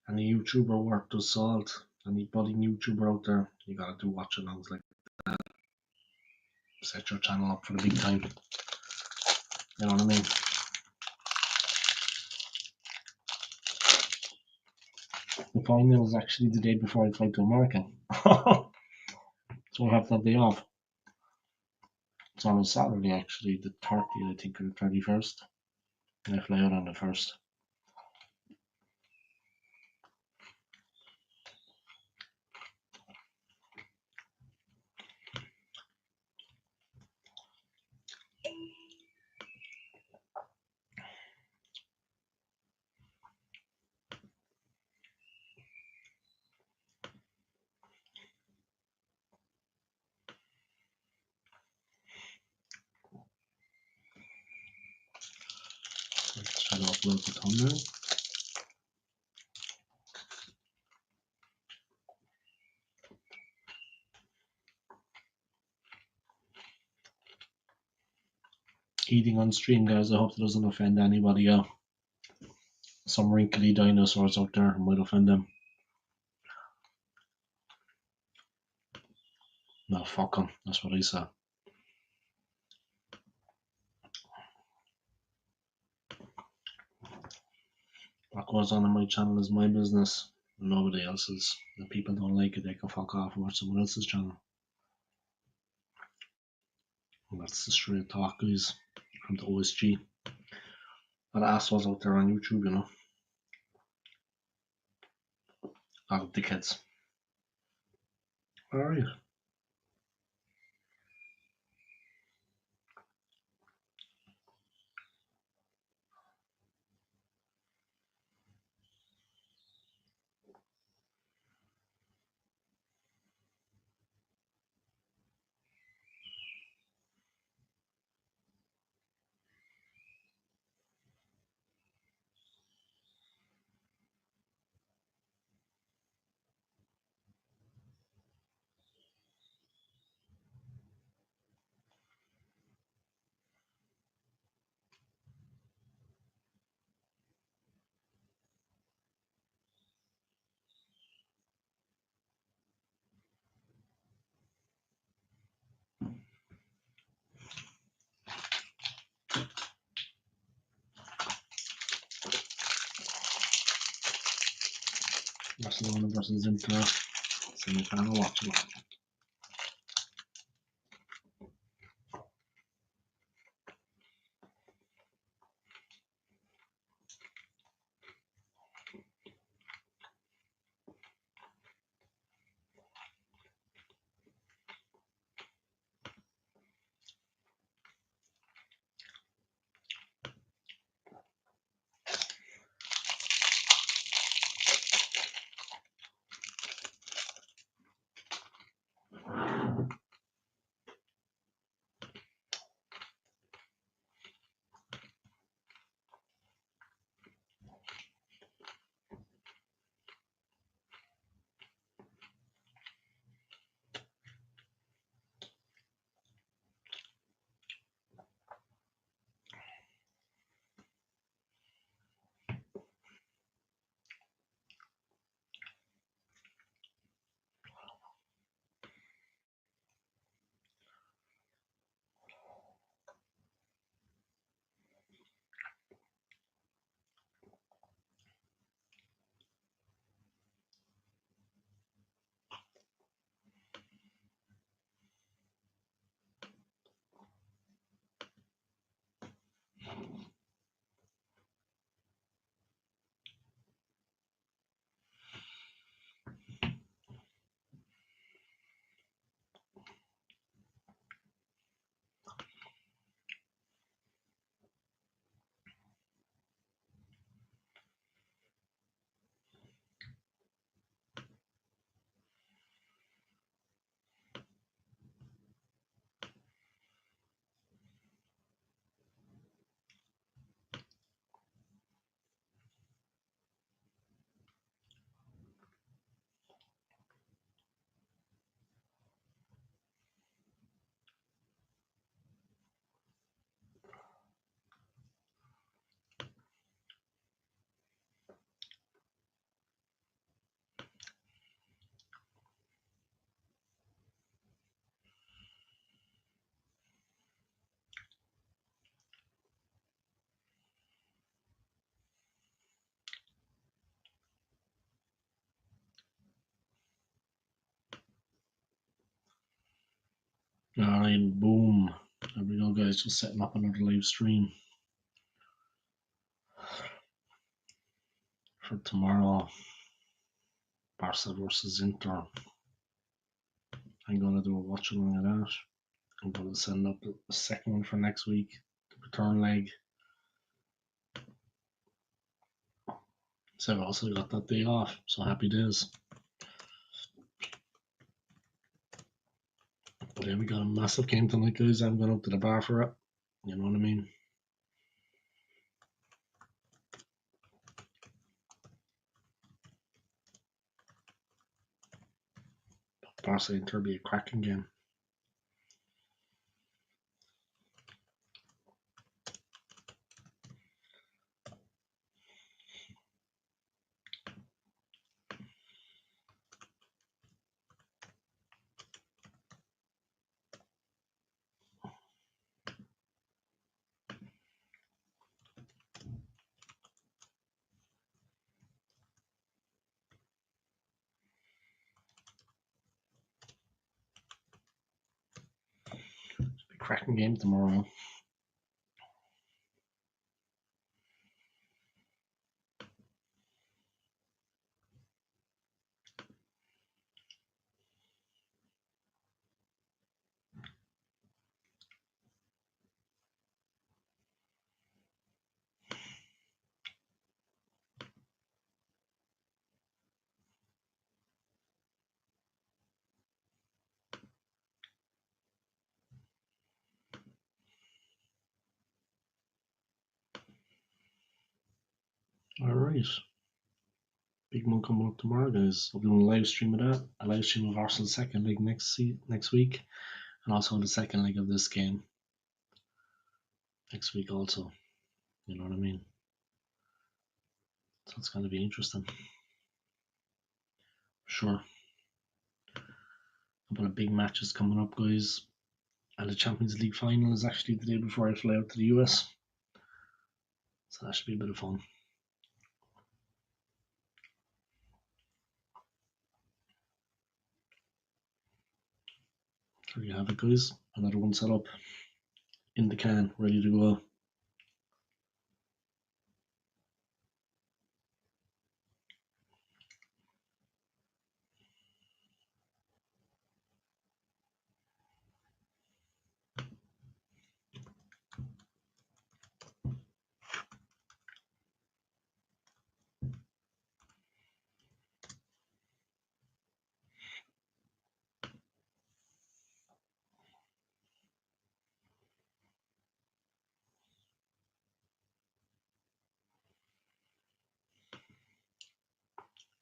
Any YouTuber worth the salt, any budding YouTuber out there, you gotta do watch alongs like that. Set your channel up for the big time. You know what I mean? The final is actually the day before I fly to America. So I have that day off. It's on a Saturday, actually, the 30th, I think, or the 31st. And I fly out on the 1st. Let's try to upload the thumbnail. Eating on stream, guys. I hope it doesn't offend anybody. Some wrinkly dinosaurs out there might offend them. No, fuck them. That's what I said. What goes on my channel is my business. Nobody else's. If people don't like it, they can fuck off and watch someone else's channel. And that's the straight talk, guys, from the OSG. A lot of assholes out there on YouTube, you know. A lot of dickheads. Alright. Barcelona versus Inter, semi-final watching. Alright, boom. There we go, guys. Just setting up another live stream for tomorrow. Barca versus Inter. I'm gonna do a watch along of that. I'm gonna send up the second one for next week, the return leg. So I've also got that day off, so happy days. But yeah, we got a massive game tonight, guys. I'm going up to the bar for it. You know what I mean? Barca Inter be a cracking game. It's a cracking game tomorrow. Alright. Big one coming up tomorrow, guys. I'll do a live stream of that. A live stream of Arsenal's second leg next week. And also the second leg of this game next week also. You know what I mean? So it's going to be interesting. Sure. A couple of big matches coming up, guys. And the Champions League final is actually the day before I fly out to the US. So that should be a bit of fun. There you have it, guys. Another one set up in the can, ready to go.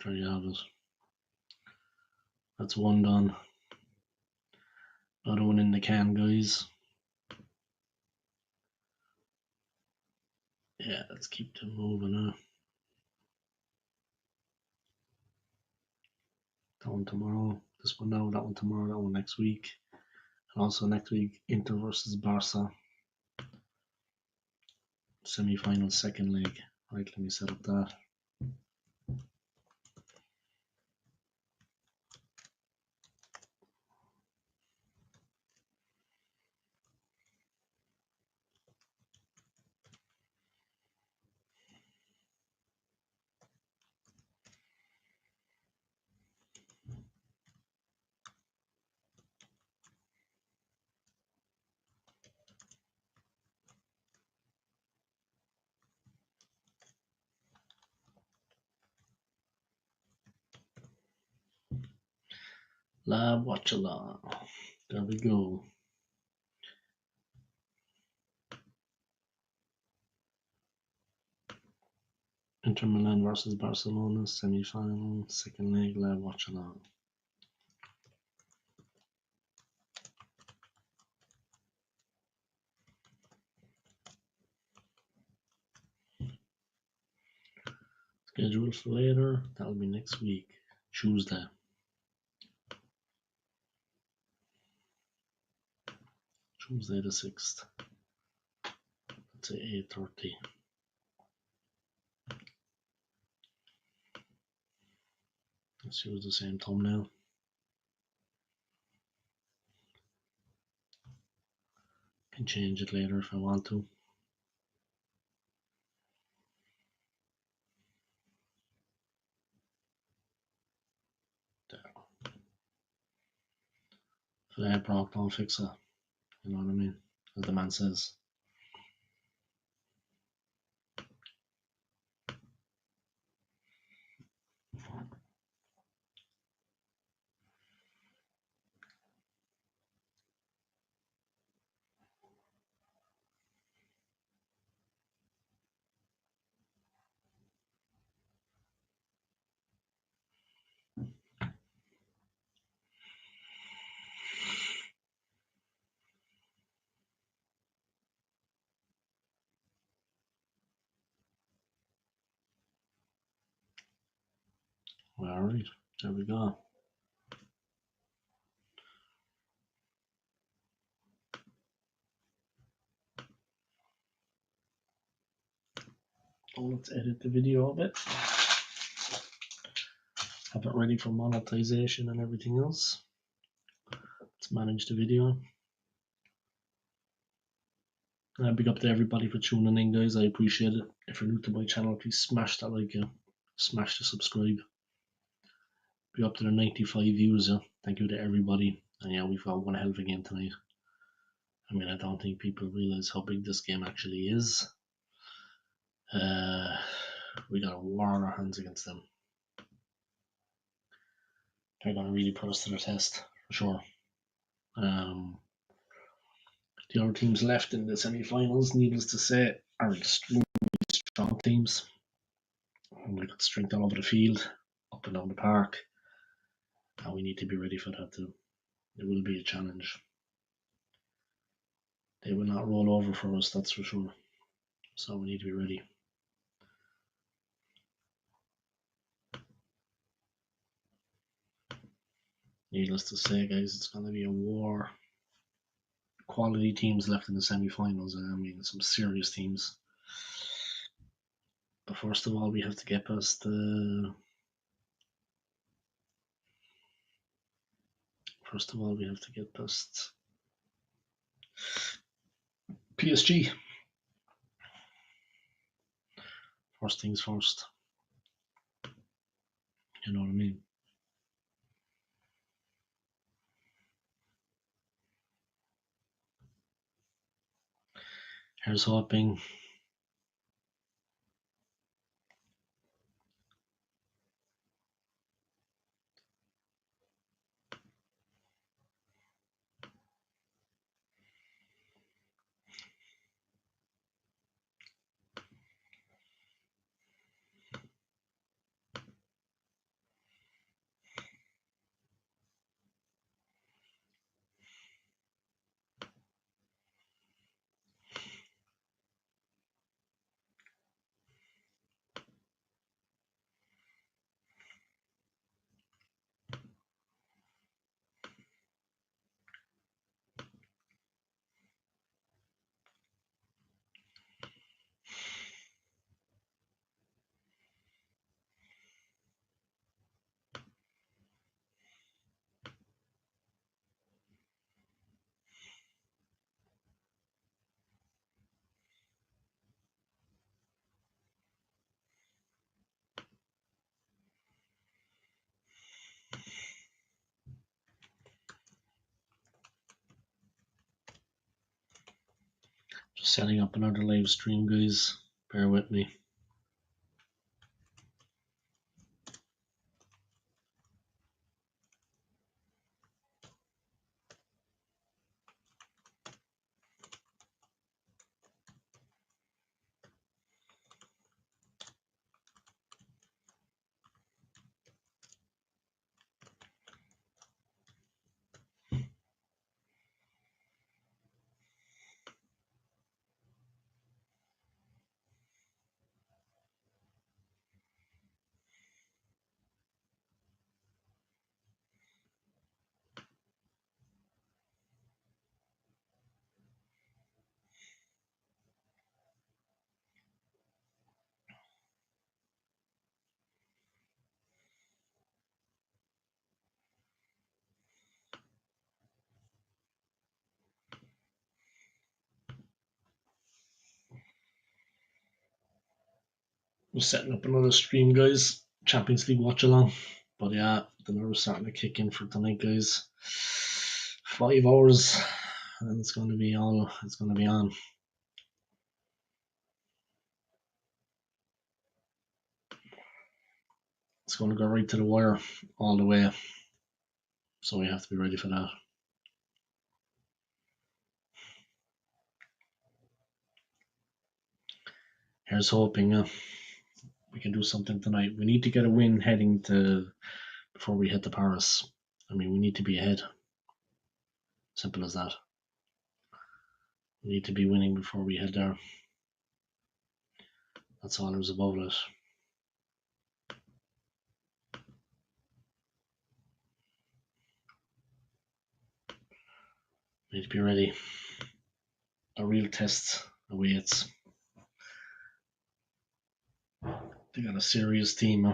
There you have it. That's one done. Another one in the can, guys. Yeah, let's keep them moving now. That one tomorrow, this one now, that one tomorrow, that one next week. And also next week, Inter versus Barca. Semi-final second leg. Right, let me set up that. Lab watch along. There we go. Inter Milan versus Barcelona, semi-final, second leg, lab watch along. Scheduled for later, that'll be next week, Tuesday. Tuesday the 6th. Let's say 8:30. Let's use the same thumbnail. Can change it later if I want to. There. If I broke, don't fix it. You know what I mean? As the man says. Alright, there we go. Oh, let's edit the video a bit. Have it ready for monetization and everything else. Let's manage the video. Big up to everybody for tuning in, guys. I appreciate it. If you're new to my channel, please smash that like, smash the subscribe. Be up to the 95 views. Thank you to everybody. And yeah, we've got one hell of a game tonight. I mean, I don't think people realize how big this game actually is. We got a war on our hands against them. They're going to really put us to the test, for sure. The other teams left in the semi-finals, needless to say, are extremely strong teams. We got strength all over the field, up and down the park, and we need to be ready for that too. It will be a challenge. They will not roll over for us, that's for sure. So we need to be ready. Needless to say, guys, it's going to be a war. Quality teams left in the semi-finals, and I mean some serious teams. But first of all, we have to get past the First of all, we have to get past PSG. First things first. You know what I mean? Here's hoping. Just setting up another live stream, guys. Bear with me. Just setting up another stream, guys. Champions League watch along. But yeah, the nerves starting to kick in for tonight, guys. 5 hours, and it's going to be on. It's going to go right to the wire all the way. So we have to be ready for that. Here's hoping we can do something tonight. We need to get a win heading to before we head to Paris. I mean, we need to be ahead. Simple as that. We need to be winning before we head there. That's all there's about it. We need to be ready. A real test awaits. They got a serious team.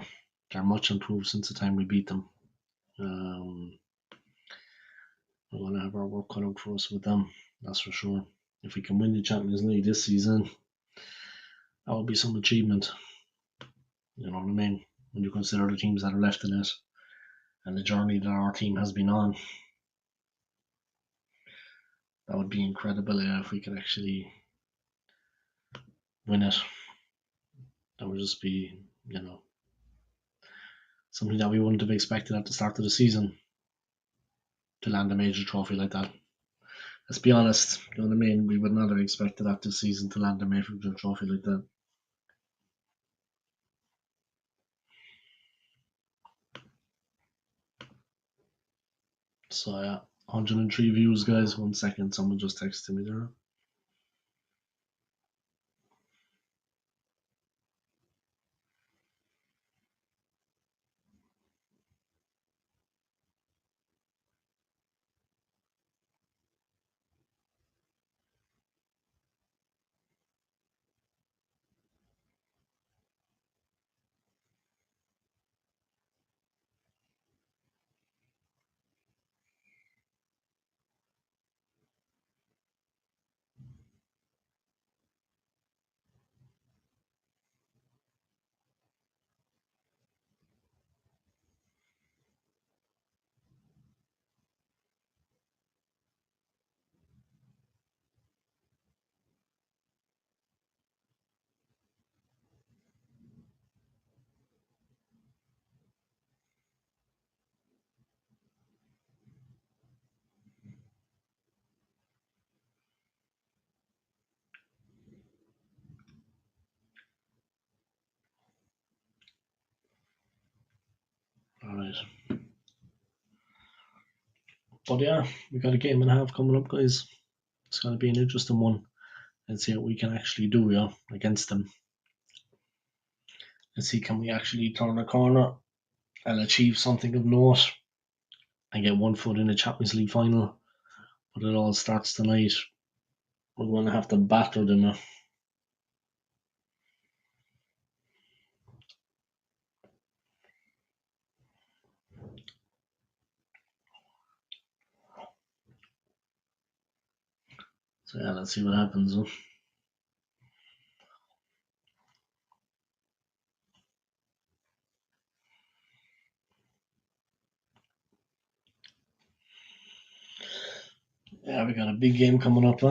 They're much improved since the time we beat them. We're going to have our work cut out for us with them, that's for sure. If we can win the Champions League this season, that would be some achievement. You know what I mean? When you consider the teams that are left in it and the journey that our team has been on, that would be incredible if we could actually win it. That would just be, something that we wouldn't have expected at the start of the season to land a major trophy like that. Let's be honest, you know what I mean? We would not have expected that this season to land a major trophy like that. So yeah, 103 views, guys. 1 second, someone just texted me there. Right. But yeah, we got a game and a half coming up, guys. It's going to be an interesting one. Let's see what we can actually do, yeah, against them. Let's see, can we actually turn a corner and achieve something of note and get one foot in the Champions League final? But it all starts tonight. We're going to have to batter them. So yeah, let's see what happens. Yeah, we got a big game coming up.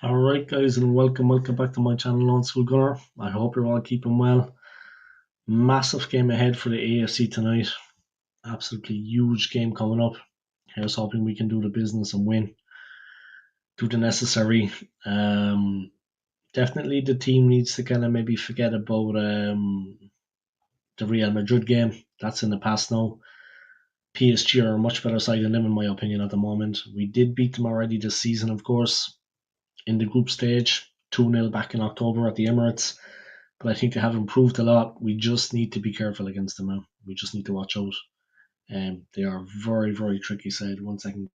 Alright guys, and welcome back to my channel on Skool Gunner. I hope you're all keeping well. Massive game ahead for the AFC tonight. Absolutely huge game coming up. Here's hoping we can do the business and win. Do the necessary. Definitely the team needs to kind of maybe forget about the Real Madrid game. That's in the past now. PSG are a much better side than them in my opinion at the moment. We did beat them already this season, of course, in the group stage, 2-0 back in October at the Emirates. But I think they have improved a lot. We just need to be careful against them now. We just need to watch out. They are very, very tricky side. 1 second.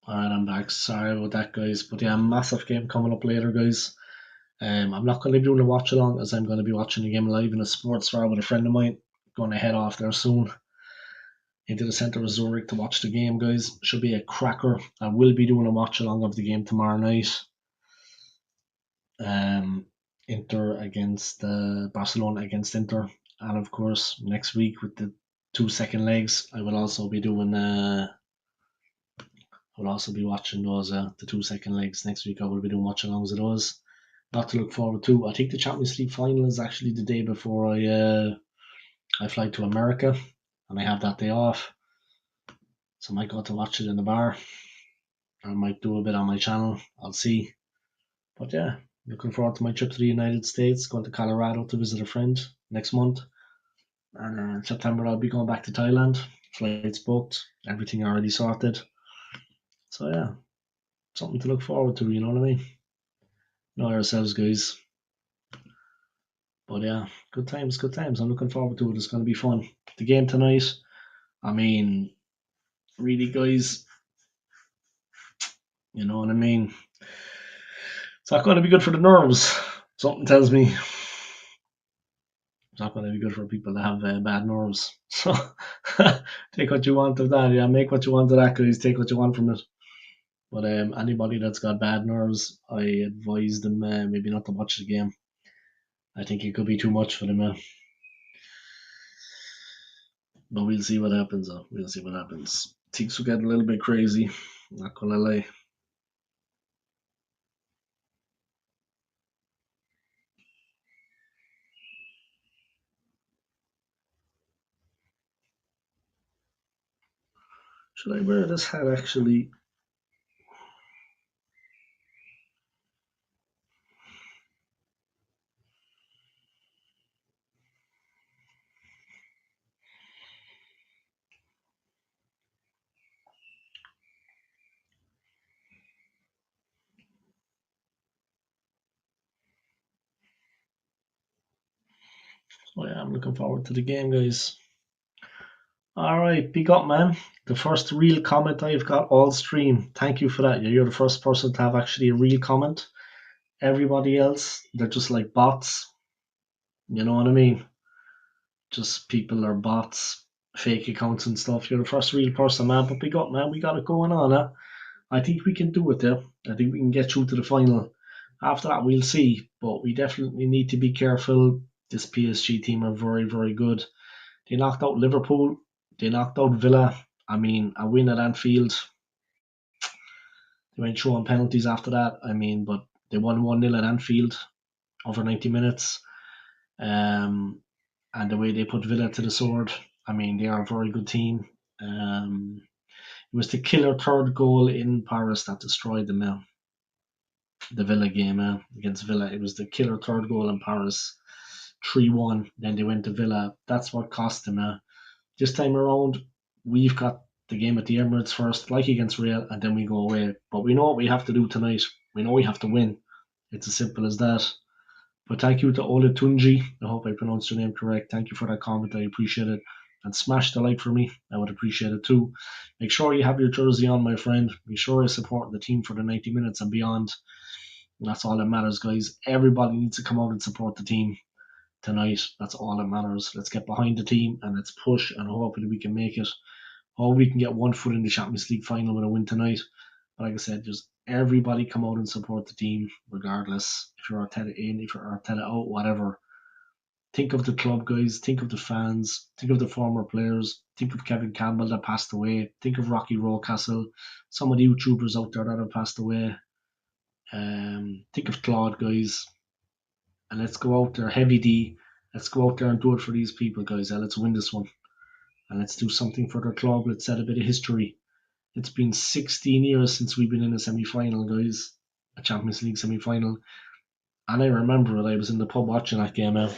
Alright, I'm back. Sorry about that, guys. But yeah, massive game coming up later, guys. I'm not going to be doing a watch along as I'm going to be watching the game live in a sports bar with a friend of mine. Going to head off there soon into the centre of Zurich to watch the game, guys. Should be a cracker. I will be doing a watch along of the game tomorrow night. Inter against Barcelona against Inter, and of course next week with the 2 second legs, I will also be doing. I will also be watching those the 2 second legs next week. I will be doing watch alongs of those. Not to look forward to. I think the Champions League final is actually the day before I fly to America, and I have that day off, so I might go to watch it in the bar. I might do a bit on my channel. I'll see. But yeah, looking forward to my trip to the United States, going to Colorado to visit a friend next month. And in September, I'll be going back to Thailand. Flights booked, everything already sorted. So yeah, something to look forward to, you know what I mean? Know ourselves, guys. But yeah, good times, good times. I'm looking forward to it. It's going to be fun. The game tonight, I mean, really, guys, you know what I mean? It's not going to be good for the nerves. Something tells me it's not going to be good for people that have bad nerves. So take what you want of that. Yeah, make what you want of that, guys. Take what you want from it. But anybody that's got bad nerves, I advise them maybe not to watch the game. I think it could be too much for them. But we'll see what happens. We'll see what happens. Things will get a little bit crazy. Not gonna lie. Should I wear this hat actually? Oh yeah, I'm looking forward to the game, guys. Alright, big up, man. The first real comment I've got all stream. Thank you for that. You're the first person to have actually a real comment. Everybody else, they're just like bots. You know what I mean? Just people are bots, fake accounts and stuff. You're the first real person, man. But big up, man. We got it going on, huh? I think we can do it there. I think we can get through to the final. After that, we'll see. But we definitely need to be careful. This PSG team are very, very good. They knocked out Liverpool. They knocked out Villa. I mean, a win at Anfield. They went through on penalties after that. I mean, but they won 1-0 at Anfield over 90 minutes. And the way they put Villa to the sword, I mean, they are a very good team. It was the killer third goal in Paris that destroyed them now. The Villa game against Villa. It was the killer third goal in Paris. 3-1. Then they went to Villa. That's what cost them. This time around, we've got the game at the Emirates first, like against Real, and then we go away. But we know what we have to do tonight. We know we have to win. It's as simple as that. But thank you to Ola Tunji. I hope I pronounced your name correct. Thank you for that comment. I appreciate it. and smash the like for me. I would appreciate it too. Make sure you have your jersey on, my friend. Be sure you support the team for the 90 minutes and beyond. And that's all that matters, guys. Everybody needs to come out and support the team tonight. That's all that matters. Let's get behind the team and let's push, and hopefully we can make it. Hope we can get one foot in the Champions League final with a win tonight. But like I said, just everybody come out and support the team, regardless if you're Arteta in, if you're Arteta out, whatever. Think of the club, guys. Think of the fans. Think of the former players. Think of Kevin Campbell that passed away. Think of Rocky Rocastle. Some of the YouTubers out there that have passed away. Think of Claude, guys. And let's go out there, Heavy D. Let's go out there and do it for these people, guys. And let's win this one. And let's do something for their club. Let's set a bit of history. It's been 16 years since we've been in a semi-final, guys. A Champions League semi-final. And I remember it. I was in the pub watching that game out.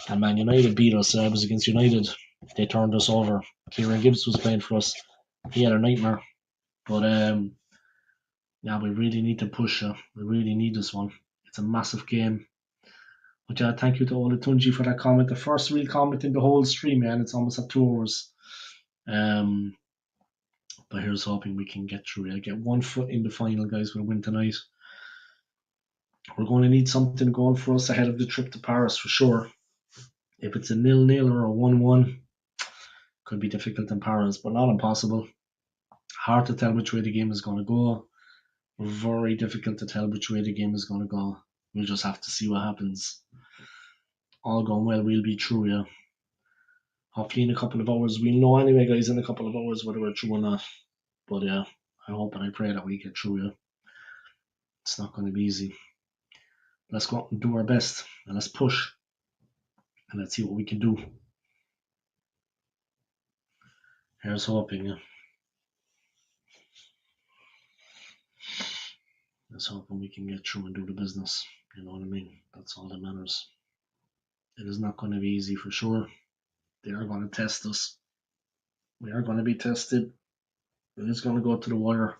And Man United beat us. I was against United. They turned us over. Kieran Gibbs was playing for us. He had a nightmare. But yeah, we really need to push. We really need this one. It's a massive game. But yeah, thank you to Ola Tunji for that comment. The first real comment in the whole stream, man. It's almost at 2 hours. But here's hoping we can get through it. Get 1 foot in the final, guys, with a win tonight. We're going to need something going for us ahead of the trip to Paris for sure. If it's a 0-0 or a 1-1, could be difficult in Paris, but not impossible. Hard to tell which way the game is going to go. Very difficult to tell which way the game is going to go. We'll just have to see what happens. All going well, we'll be through, yeah. Hopefully in a couple of hours. We'll know anyway, guys, in a couple of hours whether we're through or not. But yeah, I hope and I pray that we get through, yeah. It's not going to be easy. Let's go out and do our best, and let's push, and let's see what we can do. Here's hoping, yeah. Let's hope we can get through and do the business. You know what I mean? That's all that matters. It is not going to be easy for sure. They are going to test us. We are going to be tested. It is going to go to the wire.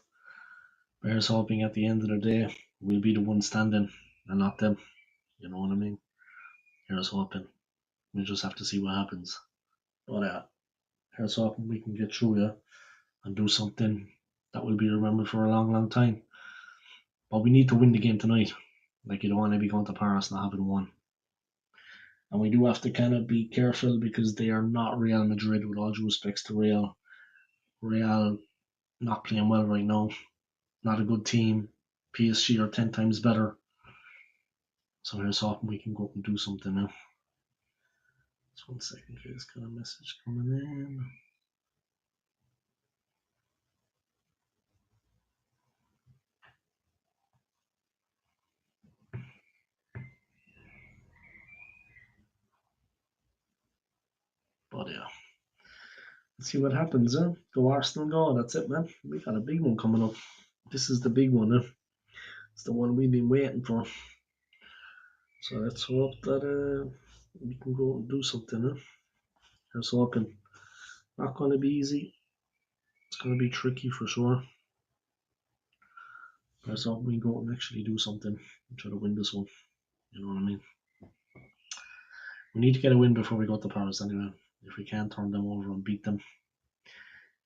Here's hoping at the end of the day we'll be the one standing and not them. You know what I mean? Here's hoping. We just have to see what happens. But here's hoping we can get through here and do something that will be remembered for a long, long time. But we need to win the game tonight. Like, you don't want to be going to Paris not having won. And we do have to kind of be careful because they are not Real Madrid, with all due respects to Real. Real not playing well right now. Not a good team. PSG are 10 times better. So here's hoping we can go up and do something now. Just 1 second, there's kind of message coming in. But yeah, let's see what happens. Go Arsenal, go. That's it, man. We got a big one coming up. This is the big one. It's the one we've been waiting for. So let's hope that we can go and do something. Here's hoping. Not going to be easy. It's going to be tricky for sure. Let's hope we go and actually do something and try to win this one. You know what I mean? We need to get a win before we go to Paris anyway. If we can't turn them over and beat them,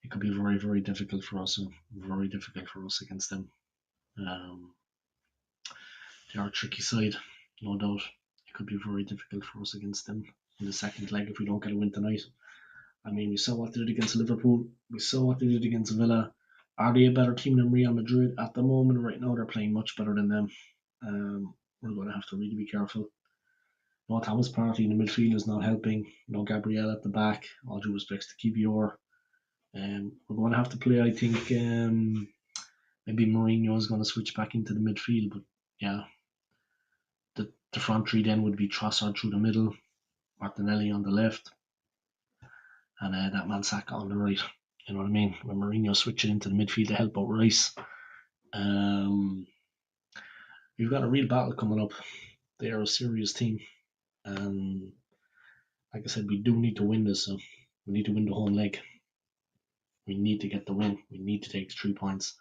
it could be very, very difficult for us. Very difficult for us against them. They are a tricky side, no doubt. It could be very difficult for us against them in the second leg if we don't get a win tonight. I mean, we saw what they did against Liverpool. We saw what they did against Villa. Are they a better team than Real Madrid? At the moment, right now, they're playing much better than them. We're going to have to really be careful. No Thomas Partey in the midfield is not helping. No Gabriel at the back. All due respects to Kivior. We're going to have to play, I think, maybe Mourinho is going to switch back into the midfield. But yeah, the front three then would be Trossard through the middle, Martinelli on the left, and that man Saka on the right. You know what I mean? When Mourinho switching into the midfield to help out Rice. We've got a real battle coming up. They are a serious team. And like I said, we do need to win this. So we need to win the whole leg. We need to get the win. We need to take 3 points.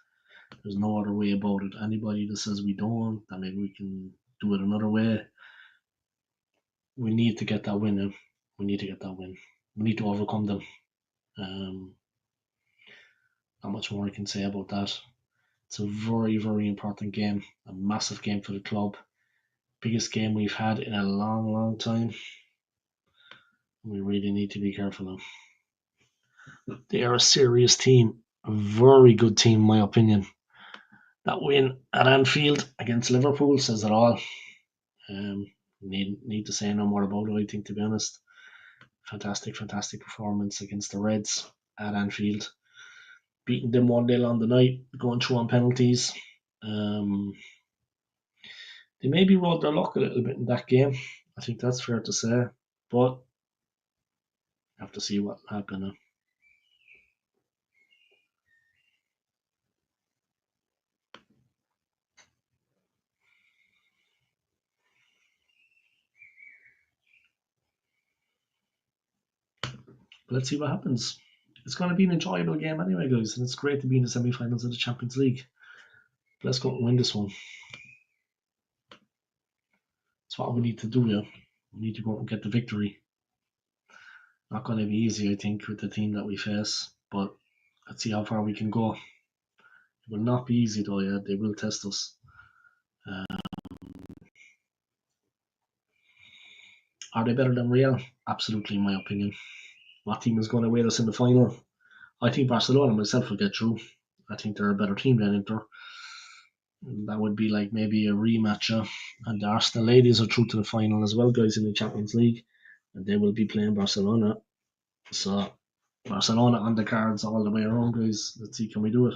There's no other way about it. Anybody that says we don't, that maybe we can do it another way. We need to get that win. We need to get that win. we need to overcome them. Not much more I can say about that. It's a very, very important game, a massive game for the club. Biggest game we've had in a long, long time. We really need to be careful now. They are a serious team, a very good team, in my opinion. That win at Anfield against Liverpool says it all. Need to say no more about it, I think, to be honest. Fantastic, fantastic performance against the Reds at Anfield. Beating them 1-0 on the night, going through on penalties. They maybe rode their luck a little bit in that game. I think that's fair to say. But have to see what happened now. But let's see what happens. It's going to be an enjoyable game anyway, guys, and it's great to be in the semi-finals of the Champions League. But let's go and win this one. That's what we need to do, yeah. We need to go and get the victory. Not going to be easy, I think, with the team that we face, but let's see how far we can go. It will not be easy, though, yeah. They will test us. Are they better than Real? Absolutely, in my opinion. What team is going to win us in the final? I think Barcelona myself will get through. I think they're a better team than Inter. That would be like maybe a rematch. And the Arsenal ladies are through to the final as well, guys, in the Champions League. And they will be playing Barcelona. So Barcelona on the cards all the way around, guys. Let's see, can we do it?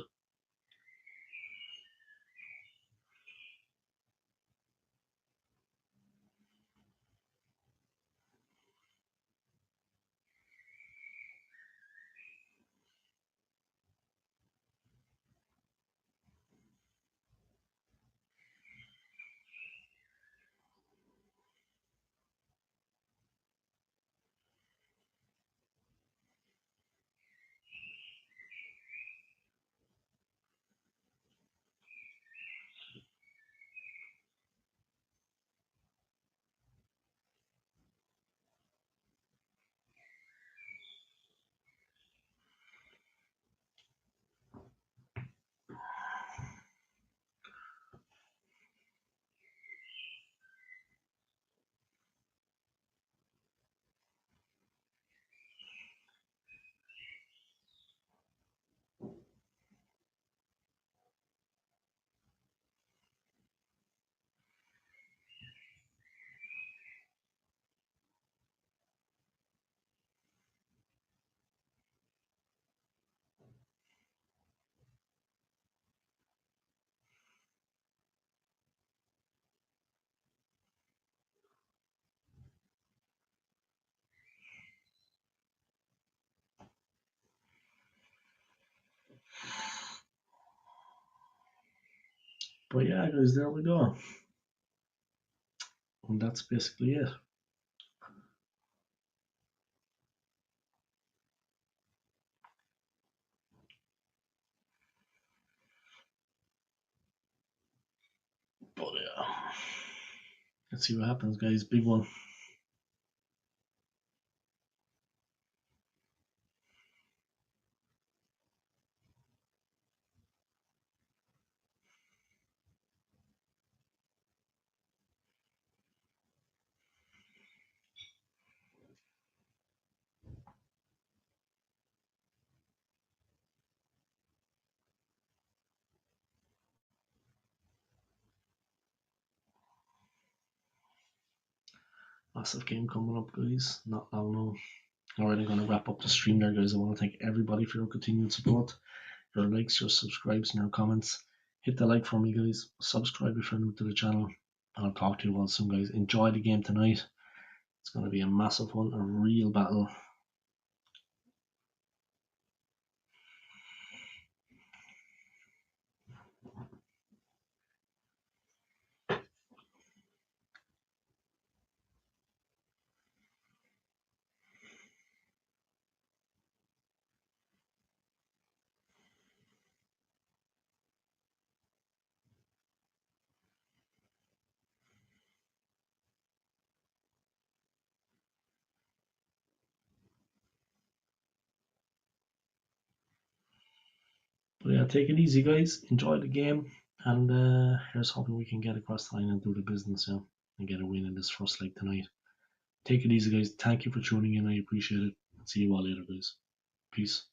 But yeah, guys, there we go. And that's basically it. But yeah, let's see what happens, guys. Big one. Massive game coming up, guys. Not long now. Alright, I'm going to wrap up the stream there, guys. I want to thank everybody for your continued support, your likes, your subscribes, and your comments. Hit the like for me, guys. Subscribe if you're new to the channel. And I'll talk to you all soon, guys. Enjoy the game tonight. It's going to be a massive one, a real battle. But yeah, take it easy, guys. Enjoy the game, and here's hoping we can get across the line and do the business, and get a win in this first leg tonight. Take it easy, guys. Thank you for tuning in. I appreciate it. See you all later, guys. Peace.